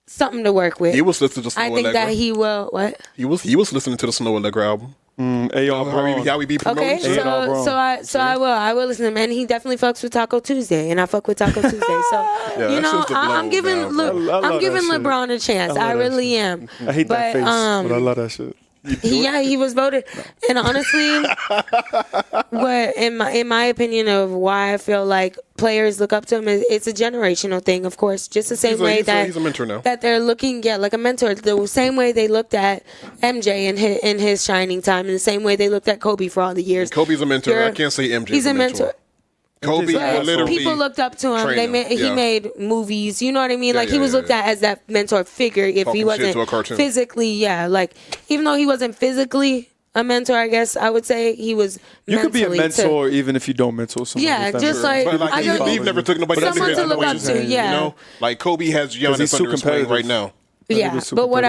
something to work with. He was listening to Snoh Aalegra. I think that he will. What? He was listening to the Snoh Aalegra album. How we be promoting. Okay, I will listen to him, and he definitely fucks with Taco Tuesday, and I fuck with Taco Tuesday. So I'm giving LeBron a chance. I really am. I hate that face, but I love that shit. He was voted, and honestly, what in my opinion of why I feel like players look up to him is it's a generational thing, of course. Just the same way that he's a mentor now. That they're looking, like a mentor. The same way they looked at MJ in his shining time, and the same way they looked at Kobe for all the years. And Kobe's a mentor. I can't say MJ. He's a mentor. Kobe literally people looked up to him. He made movies. You know what I mean? He was looked at as that mentor figure. If he wasn't physically, even though he wasn't physically a mentor, I guess I would say he was. You could be a mentor even if you don't mentor someone. Yeah, just like he never took nobody. Someone to look up to. Yeah, like Kobe has Giannis under his wing right now. Yeah, but what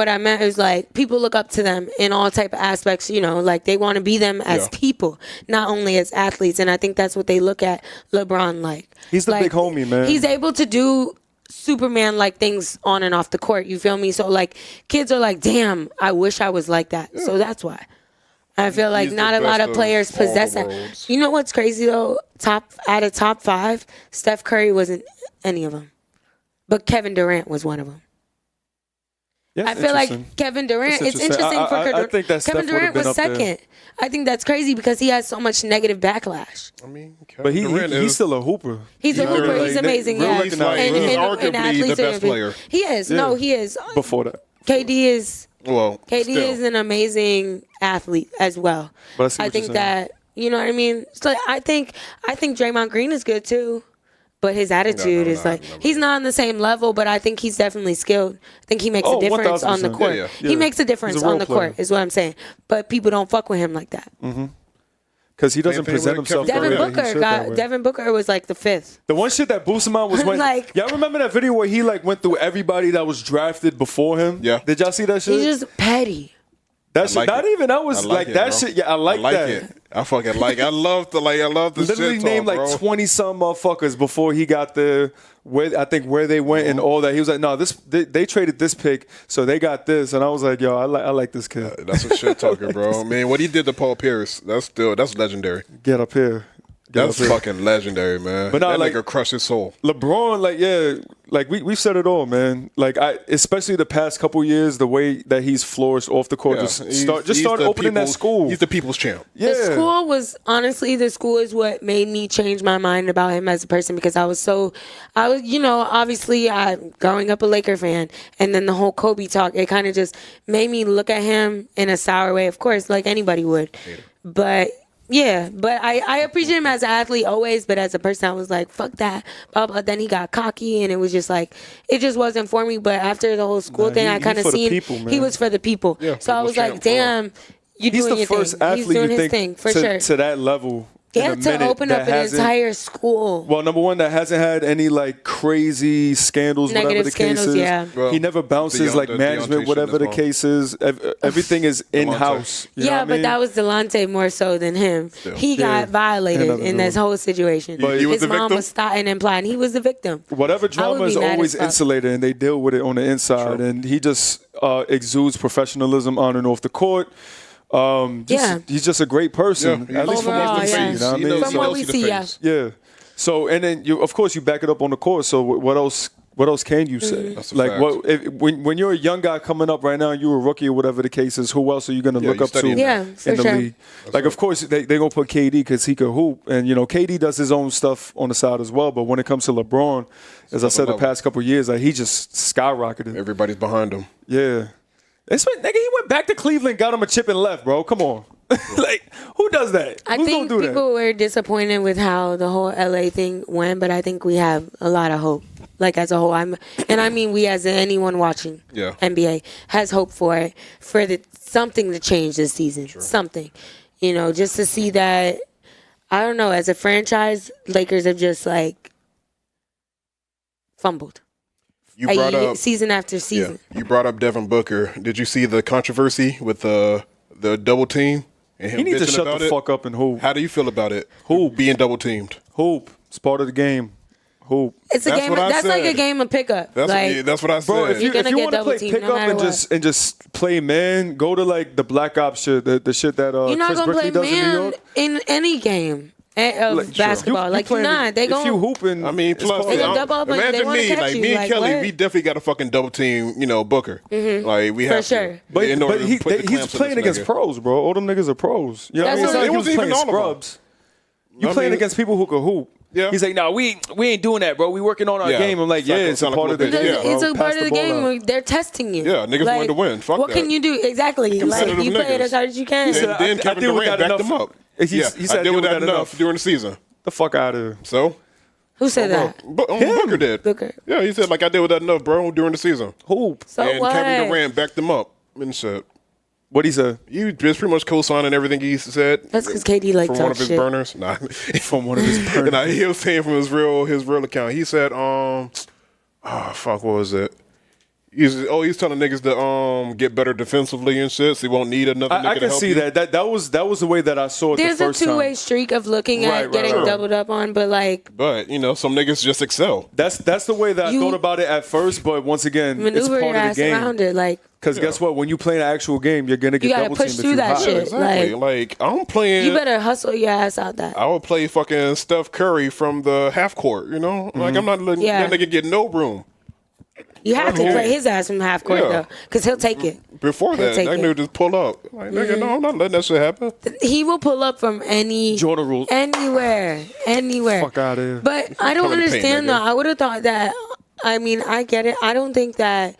I meant is like people look up to them in all type of aspects. Like they want to be them as people, not only as athletes. And I think that's what they look at LeBron like. He's the big homie, man. He's able to do Superman like things on and off the court. You feel me? So like kids are like, damn, I wish I was like that. Yeah. So that's why I feel like not a lot of players possess that. You know what's crazy though? Top 5, Steph Curry wasn't any of them, but Kevin Durant was one of them. Yes, I feel like Kevin Durant. It's interesting for I think that Kevin Durant was second. I think that's crazy because he has so much negative backlash. I mean, but he's still a hooper. He's a hooper. He's amazing. Yeah, he's arguably the best player. He is. Yeah. No, he is. Before that, KD is. Well, KD is an amazing athlete as well. But I think that you know what I mean. So I think Draymond Green is good too. But his attitude is he's not on the same level, but I think he's definitely skilled. I think he makes a difference on the court. Yeah. He makes a difference on the court, is what I'm saying. But people don't fuck with him like that. Because he doesn't present himself. Devin Booker was like the 5th. The one shit that boosted him out was when y'all remember that video where he went through everybody that was drafted before him? Yeah. Did y'all see that shit? He's just petty. That shit, not even that was that shit. Yeah, I like that. It. I fucking like. I love the literally shit named talk, 20 some motherfuckers before he got the where they went and all that. He was like, no, they traded this pick, so they got this, and I was like, yo, I like this kid. That's a shit talker, bro. Man, what he did to Paul Pierce, that's legendary. Get up here. That's fucking legendary, man. But that nigga crushed his soul. LeBron, we've said it all, man. Especially the past couple years, the way that he's flourished off the court, start opening that school. He's the people's champ. Yeah. The school is what made me change my mind about him as a person because I was obviously growing up a Laker fan, and then the whole Kobe talk, it kind of just made me look at him in a sour way, of course, like anybody would. But yeah, but I appreciate him as an athlete always, but as a person, I was like, fuck that. But then he got cocky, and it was just like, it just wasn't for me. But after the whole school thing, I kind of seen he was for the people. Yeah, so I was like, damn, he's the first athlete He's doing you his think thing, for sure. to that level. He had to open up an entire school. Well, number one, that hasn't had any like crazy scandals, Negative whatever the scandals, case is. yeah. Well, He never bounces like management, whatever the case is. Everything is in-house. Yeah, but that was Delonte more so than him. He got violated in this whole situation. But his mom was starting implying he was the victim. Whatever drama is always insulated, and they deal with it on the inside. True. And he just exudes professionalism on and off the court. He's just a great person. Yeah, at least from what we see. You know what I mean? From what we see, yeah. So and then of course you back it up on the court. So what else? What else can you say? That's like when you're a young guy coming up right now, you're a rookie or whatever the case is. Who else are you going to look up to in the league? Like of course they gonna put KD because he could hoop, and KD does his own stuff on the side as well. But when it comes to LeBron, as I said the past couple of years, like he just skyrocketed. Everybody's behind him. Yeah. Nigga, he went back to Cleveland, got him a chip and left, bro. Come on. Like, who does that? I think people were disappointed with how the whole LA thing went, but I think we have a lot of hope. Like, as a whole. We as anyone watching NBA has hope for it, for something to change this season. Sure. Something. Just to see that, I don't know, as a franchise, Lakers have just, like, fumbled. You brought up season after season. Yeah, you brought up Devin Booker. Did you see the controversy with the double team and him? He needs to shut the fuck up and hoop. How do you feel about it? Hoop being double teamed. Hoop. It's part of the game. Hoop. It's a game. That's like a game of pickup. That's what I said. Bro, if you want to play pickup and just play man, go to like the Black Ops shit, the shit that you're not Chris gonna Brickley play does in New York. in any game. Of basketball, you're not. They go. If you hooping, I mean, plus they gonna double up. Imagine me, like me and Kelly, we definitely got a fucking double team. Booker. Mm-hmm. Like we have for sure. But he's playing against pros, bro. All them niggas are pros. You know what I mean? It He wasn't even all scrubs. You playing against people who can hoop. Yeah. He's like, no, we ain't doing that, bro. We working on our game. I'm like, it's a part of the game. It's a part of the game where they're testing you. Yeah, niggas wanted to win. Fuck what that. can you do? Exactly. Like you play it as hard as you can. And then Kevin Durant backed them up. He said I did with that enough during the season. The fuck out of here. So? Who said that? Booker did. Booker. Yeah, he said, like, I did with that enough, bro, during the season. Hoop. So and what? Kevin Durant backed them up and said. What'd he say? You just pretty much co-signing everything he said. That's because KD liked from one of his burners. Nah. From one of his burners. Nah, he was saying from his real account. He said, what was it? He's telling niggas to get better defensively and shit, so he won't need another nigga to help you. I can see that. That was the way that I saw it the first time. There's a two-way streak of looking at getting doubled up on, but like... But, some niggas just excel. That's the way that I thought about it at first, but once again, it's part of the game. Around it, like... Because guess what? When you play an actual game, you're going to get double teamed. You got to push through that shit. Exactly. Like, I'm playing... You better hustle your ass out that. I would play fucking Steph Curry from the half court, Like, I'm not letting that nigga get no room. You have to play his ass from half court, though, because he'll take it. Before that nigga just pull up. Like, nigga, no, I'm not letting that shit happen. He will pull up from Jordan rules. Anywhere. Fuck out of here. But I don't understand, though. I would have thought that, I get it. I don't think that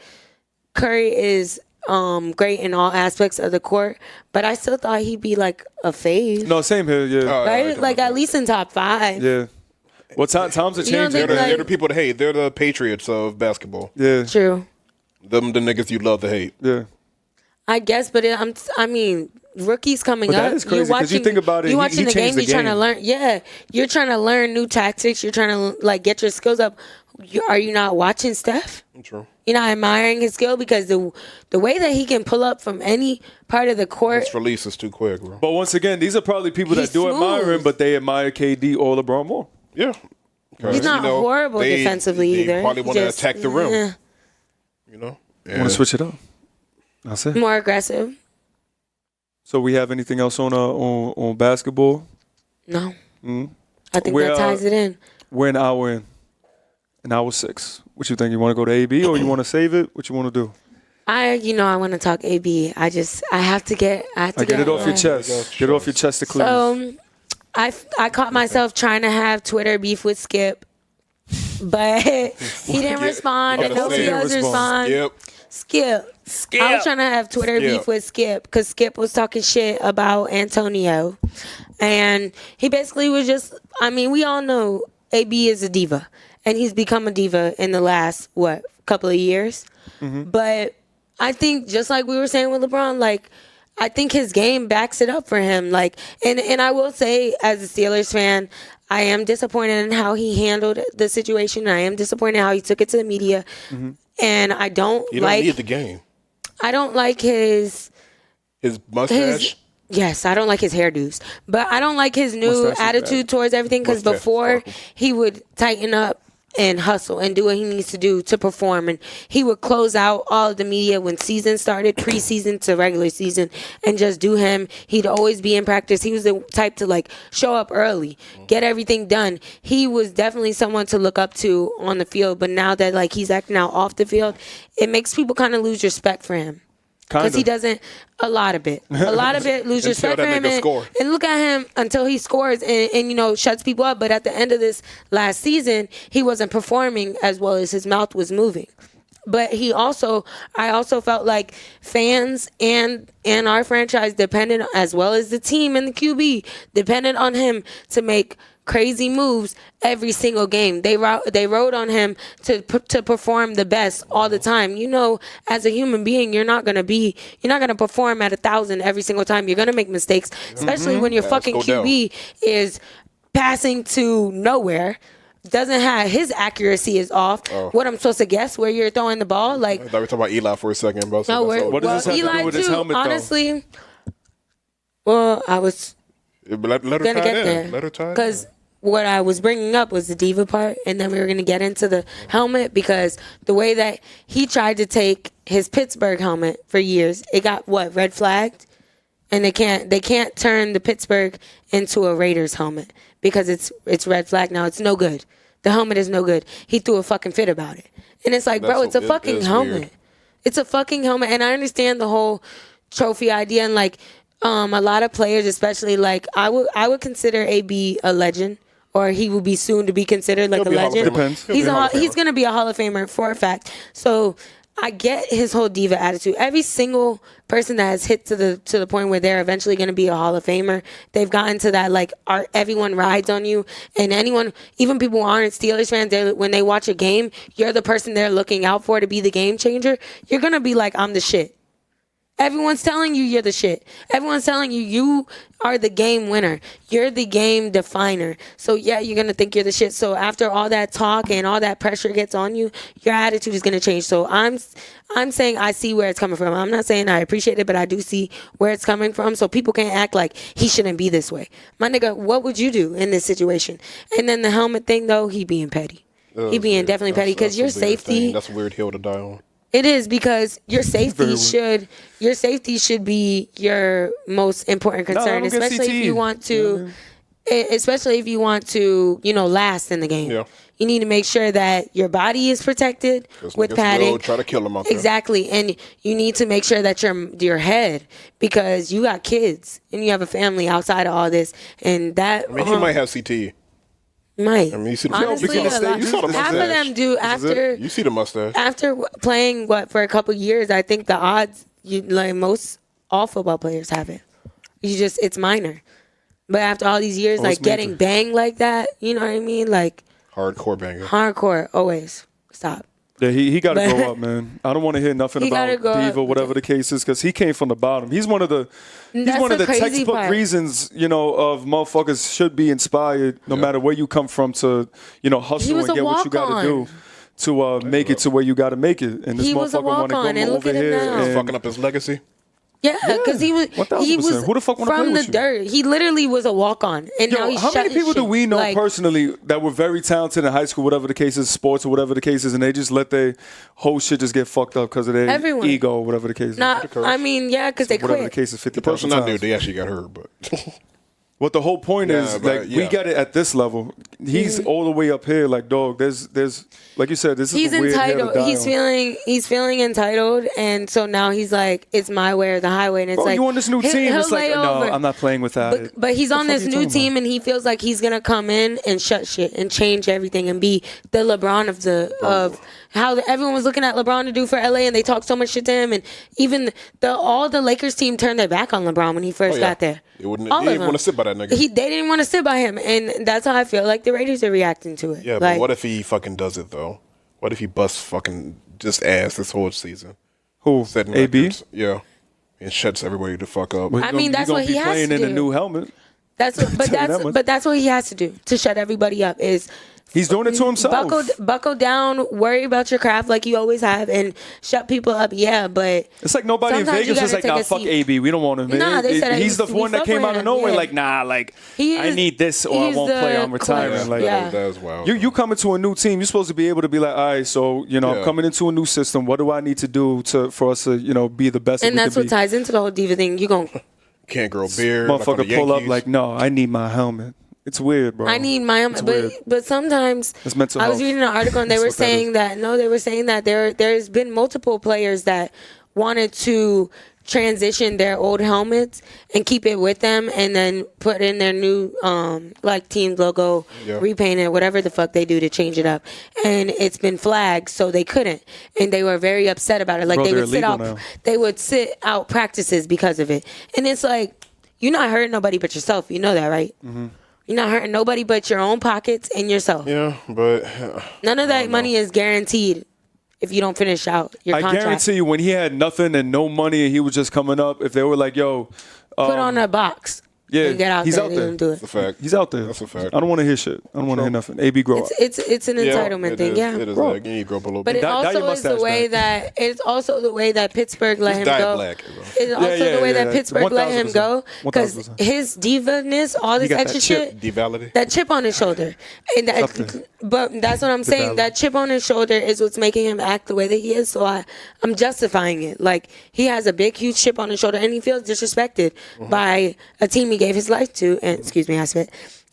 Curry is great in all aspects of the court, but I still thought he'd be like a fave. No, same here, yeah. Right? Like at least in top 5. Yeah. Well, times are changing. They're the people to hate. They're the Patriots of basketball. Yeah. True. Them the niggas you love to hate. Yeah. I guess, but rookies coming up. That is crazy because you think about it. You're watching the game. You're trying to learn. Yeah, you're trying to learn new tactics. You're trying to like get your skills up. Are you not watching Steph? True. You're not admiring his skill because the way that he can pull up from any part of the court. His release is too quick, bro. But once again, these are probably people that do admire him, but they admire KD or LeBron more. Yeah. He's not horrible defensively either. They probably want to attack the rim. Want to switch it up. That's it. More aggressive. So we have anything else on basketball? No. Mm-hmm. I think that ties it in. We're an hour in. An hour 6. What you think? You want to go to AB or you want to save it? What you want to do? I want to talk AB. I have to get it off your chest. Get it off your chest to clear. So I caught myself trying to have Twitter beef with Skip, but he didn't respond, and nobody else responded. Skip. I was trying to have Twitter beef with Skip because Skip was talking shit about Antonio, and he basically was just. We all know AB is a diva, and he's become a diva in the last couple of years. Mm-hmm. But I think just like we were saying with LeBron, like I think his game backs it up for him. Like, and I will say, as a Steelers fan, I am disappointed in how he handled the situation. I am disappointed how he took it to the media, and I don't You like. don't need the game. I don't like his mustache. Yes, I don't like his hairdos, but I don't like his new Mustache is attitude towards everything. Because Mustache is before horrible. he would tighten up and hustle and do what he needs to do to perform, and he would close out all of the media when season started, preseason to regular season, and just do him. He'd always be in practice. He was the type to like show up early, get everything done. He was definitely someone to look up to on the field. But now that like he's acting out off the field, it makes people kind of lose respect for him. Because he doesn't, a lot of it lose respect for him. And look at him until he scores and shuts people up. But at the end of this last season, he wasn't performing as well as his mouth was moving. But I also felt like fans and our franchise depended, as well as the team and the QB, depended on him to make crazy moves every single game. They rode on him to perform the best all the time. As a human being, you're not gonna perform at 1,000 every single time. You're gonna make mistakes, especially when your fucking QB is passing to nowhere. Doesn't have his accuracy is off. What I'm supposed to guess where you're throwing the ball? Like, I thought we were talking about Eli for a second, bro. What does this have to do with his helmet, honestly, well, I was Let her gonna tie get it in. there Let her tie it because in. what I was bringing up was the diva part, and then we were gonna get into the helmet because the way that he tried to take his Pittsburgh helmet for years, it got red flagged, and they can't turn the Pittsburgh into a Raiders helmet because it's red flag now. It's no good. The helmet is no good. He threw a fucking fit about it, and it's like, bro, it's a fucking helmet. Weird. It's a fucking helmet, and I understand the whole trophy idea and like. A lot of players, especially like I would consider AB a legend, or he will be soon to be considered like a legend. Depends. He's going to be a Hall of Famer for a fact. So I get his whole diva attitude. Every single person that has hit to the point where they're eventually going to be a Hall of Famer, they've gotten to that like everyone rides on you, and anyone, even people who aren't Steelers fans, when they watch a game, you're the person they're looking out for to be the game changer. You're gonna be like, I'm the shit. Everyone's telling you you're the shit. Everyone's telling you are the game winner. You're the game definer. So, yeah, you're going to think you're the shit. So, after all that talk and all that pressure gets on you, your attitude is going to change. So, I'm saying I see where it's coming from. I'm not saying I appreciate it, but I do see where it's coming from. So, people can't act like he shouldn't be this way. My nigga, what would you do in this situation? And then the helmet thing, though, he being petty. He being definitely petty because your safety. That's a weird hill to die on. It is because your safety should be your most important concern, especially if you want to, last in the game. Yeah. You need to make sure that your body is protected with padding. Try to kill him out there. Exactly, and you need to make sure that your head, because you got kids and you have a family outside of all this, and that. I mean, he might have CTE. Might. I mean, you see the Honestly, you saw the mustache. half of them do after. You see the mustache. After playing for a couple years, I think the odds most all football players have it. It's minor, but after all these years, like getting banged like that, you know what I mean? Like hardcore banger. Hardcore, always stop. Yeah, he got to grow up, man. I don't want to hear nothing about diva, whatever the case is, because he came from the bottom. He's one of the textbook reasons, of motherfuckers should be inspired, no matter where you come from, to hustle and get what you got to do to make it to where you got to make it. And this motherfucker want to come over here and fucking up his legacy. Yeah, because he was 1000%. Who the fuck wanna play from with the you? dirt. He literally was a walk-on, and now he's how many people do we know personally that were very talented in high school, whatever the case is, sports or whatever the case is, and they just let their whole shit just get fucked up because of their ego or whatever the case is? I mean, yeah, because they quit. Whatever the case is, 50,000 The person I knew, times. they actually got hurt, but. What the whole point is, we got it at this level. He's all the way up here, like, dog. There's, like you said, this is a weird entitled. hill to die He's feeling entitled, and so now he's like, it's my way or the highway, and it's like, you on this new team? It's like, no, I'm not playing with that. But he's on this new team, and he feels like he's gonna come in and shut shit and change everything and be the LeBron of how everyone was looking at LeBron to do for LA, and they talked so much shit to him, and even all the Lakers team turned their back on LeBron when he first got there. They didn't want to sit by that nigga. They didn't want to sit by him, and that's how I feel like the Raiders are reacting to it. Yeah, but what if he fucking does it though? What if he busts fucking just ass this whole season? Who? Setting AB? records. Yeah. and shuts everybody the fuck up. I mean, that's what he has playing to in a do. new helmet. But that's what he has to do to shut everybody up. Is He's doing it to himself. Buckle down, worry about your craft like you always have, and shut people up. Yeah, but it's like nobody in sometimes you Vegas was gotta like, take nah, a fuck seat. AB. We don't want him. Nah, they said he's the we one that fuck came with out of him, nowhere. yeah. Like, nah, like He I is- need this or I he's won't play. the I'm retiring. clutch. Like Yeah. That was wild. you coming to a new team. You're supposed to be able to be like, all right, so I'm coming into a new system. What do I need to do for us to be the best? and that we that's can what be? ties into the whole diva thing. You gon' Can't grow beard. like on Motherfucker the pull up Yankees. like, no, I need my helmet. It's weird, bro. I need my own, It's weird. but sometimes It's mental I was health. reading an article and they were That's what that saying that there's been multiple players that wanted to transition their old helmets and keep it with them and then put in their new like team logo, repaint it, whatever the fuck they do to change it up, and it's been flagged, so they couldn't, and they were very upset about it. Like Bro, they they're would they would sit out practices because of it, and it's like, you're not hurting nobody but yourself. You know that, right? Mm-hmm. You're not hurting nobody but your own pockets and yourself. Yeah, but None of that money is guaranteed if you don't finish out your I contract. guarantee you, when he had nothing and no money and he was just coming up, if they were like, yo, Put on a box. yeah, and get out he's there. out They there. didn't do it's a it. fact. He's out there. That's a fact. I don't want to hear shit. I don't want to hear nothing. AB, grow up. It's an entitlement it thing, is. yeah. It is. Bro. Like, you need to grow up a little But bit. it Dye your also is the mustache way back. that it's also the way that Pittsburgh let him dye it go. black, bro. It's also the way that Pittsburgh let him 1000%. go because 1000%. his divaness, all this got that extra chip. shit, Devalidate. that chip on his shoulder, and Something. but that's what I'm saying. valid. That chip on his shoulder is what's making him act the way that he is. So I'm justifying it. Like, he has a big, huge chip on his shoulder, and he feels disrespected by a team he gave his life to. And excuse me, I spit.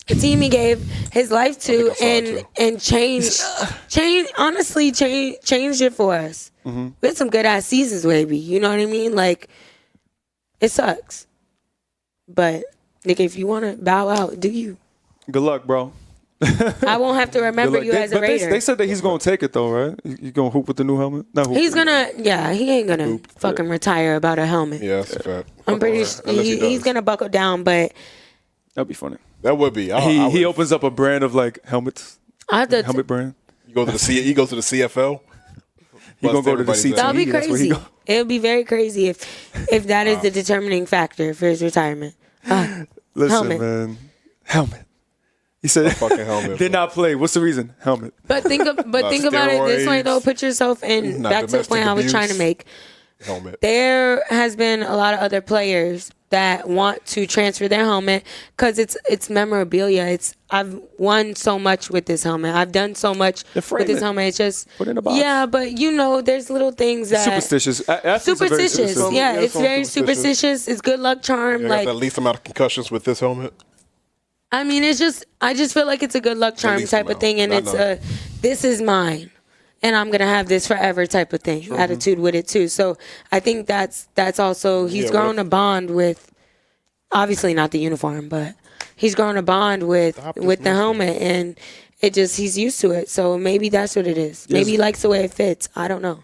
A team he gave his life to, and changed it for us. Mm-hmm. We had some good ass seasons, baby. You know what I mean? Like, it sucks, but nigga, if you want to bow out, do you? Good luck, bro. I won't have to remember you as a Raider. They said that he's gonna take it though, right? He's gonna hoop with the new helmet. Not hoop. He's gonna, he ain't gonna fucking retire about a helmet. Yeah, that's a fact. I'm pretty sure Unless he he's does. gonna buckle down, but That'd be funny. That would be. He opens up a brand of like helmets, I have to. helmet brand. He goes to the CFL. He gonna go to the Bust CTE. That'll be That's where he crazy. go. It would be very crazy if that is the determining factor for his retirement. Listen, Helmet. man, helmet. He said, fucking helmet, did bro. not play. What's the reason? Helmet. But think about it this way though. Put yourself in. Not Back to the domestic point I was abuse. trying to make. Helmet. There has been a lot of other players that want to transfer their helmet because it's memorabilia. I've won so much with this helmet. I've done so much frame with this it. helmet. It's just Put it in a box. Yeah, but there's little things that Superstitious. Athletes are very superstitious. Yeah, Yeah, it's some very superstitious. superstitious. It's good luck charm. You got Like, the least amount of concussions with this helmet. I mean, I just feel like it's a good luck charm least type of amount. thing, and I it's know. this is mine, and I'm gonna have this forever type of thing attitude with it too. So I think that's also he's Yeah, grown a bond with, obviously not the uniform, but he's grown a bond with the helmet, and he's used to it. So maybe that's what it is. Maybe he likes the way it fits. I don't know.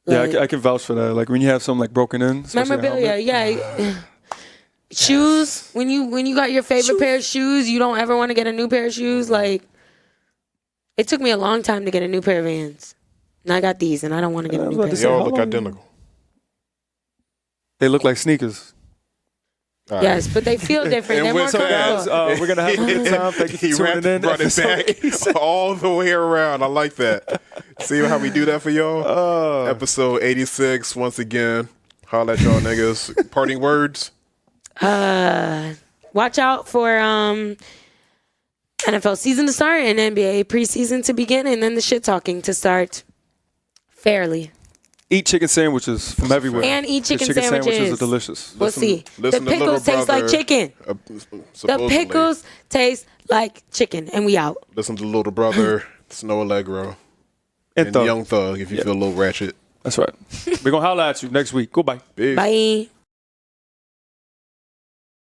Yeah, Like, I can vouch for that. Like when you have something like broken in, especially a memorabilia, helmet. yeah. Shoes. When you got your favorite pair of shoes, you don't ever want to get a new pair of shoes. Like, it took me a long time to get a new pair of Vans, and I got these, and I don't want to get a new pair. They all how look long- identical. They look like sneakers. All right. Yes, but they feel different. They're And more with that, comfortable. We're gonna have a good time. Thank you He for tuning in. brought it Episode back 87. all the way around. I like that. See how we do that for y'all? Episode 86, once again. Holla at y'all niggas. Parting words? Watch out for NFL season to start and NBA preseason to begin, and then the shit talking to start fairly. Eat chicken sandwiches from everywhere. And eat chicken 'Cause sandwiches. are delicious. We'll see. The listen to Little pickles taste like Brother. chicken. The Supposedly. pickles taste like chicken, and we out. Listen to Little Brother, Snoh Aalegra, And and Thugga. Young Thug if you feel a little ratchet. That's right. We're gonna holla at you next week. Goodbye. Peace. Bye.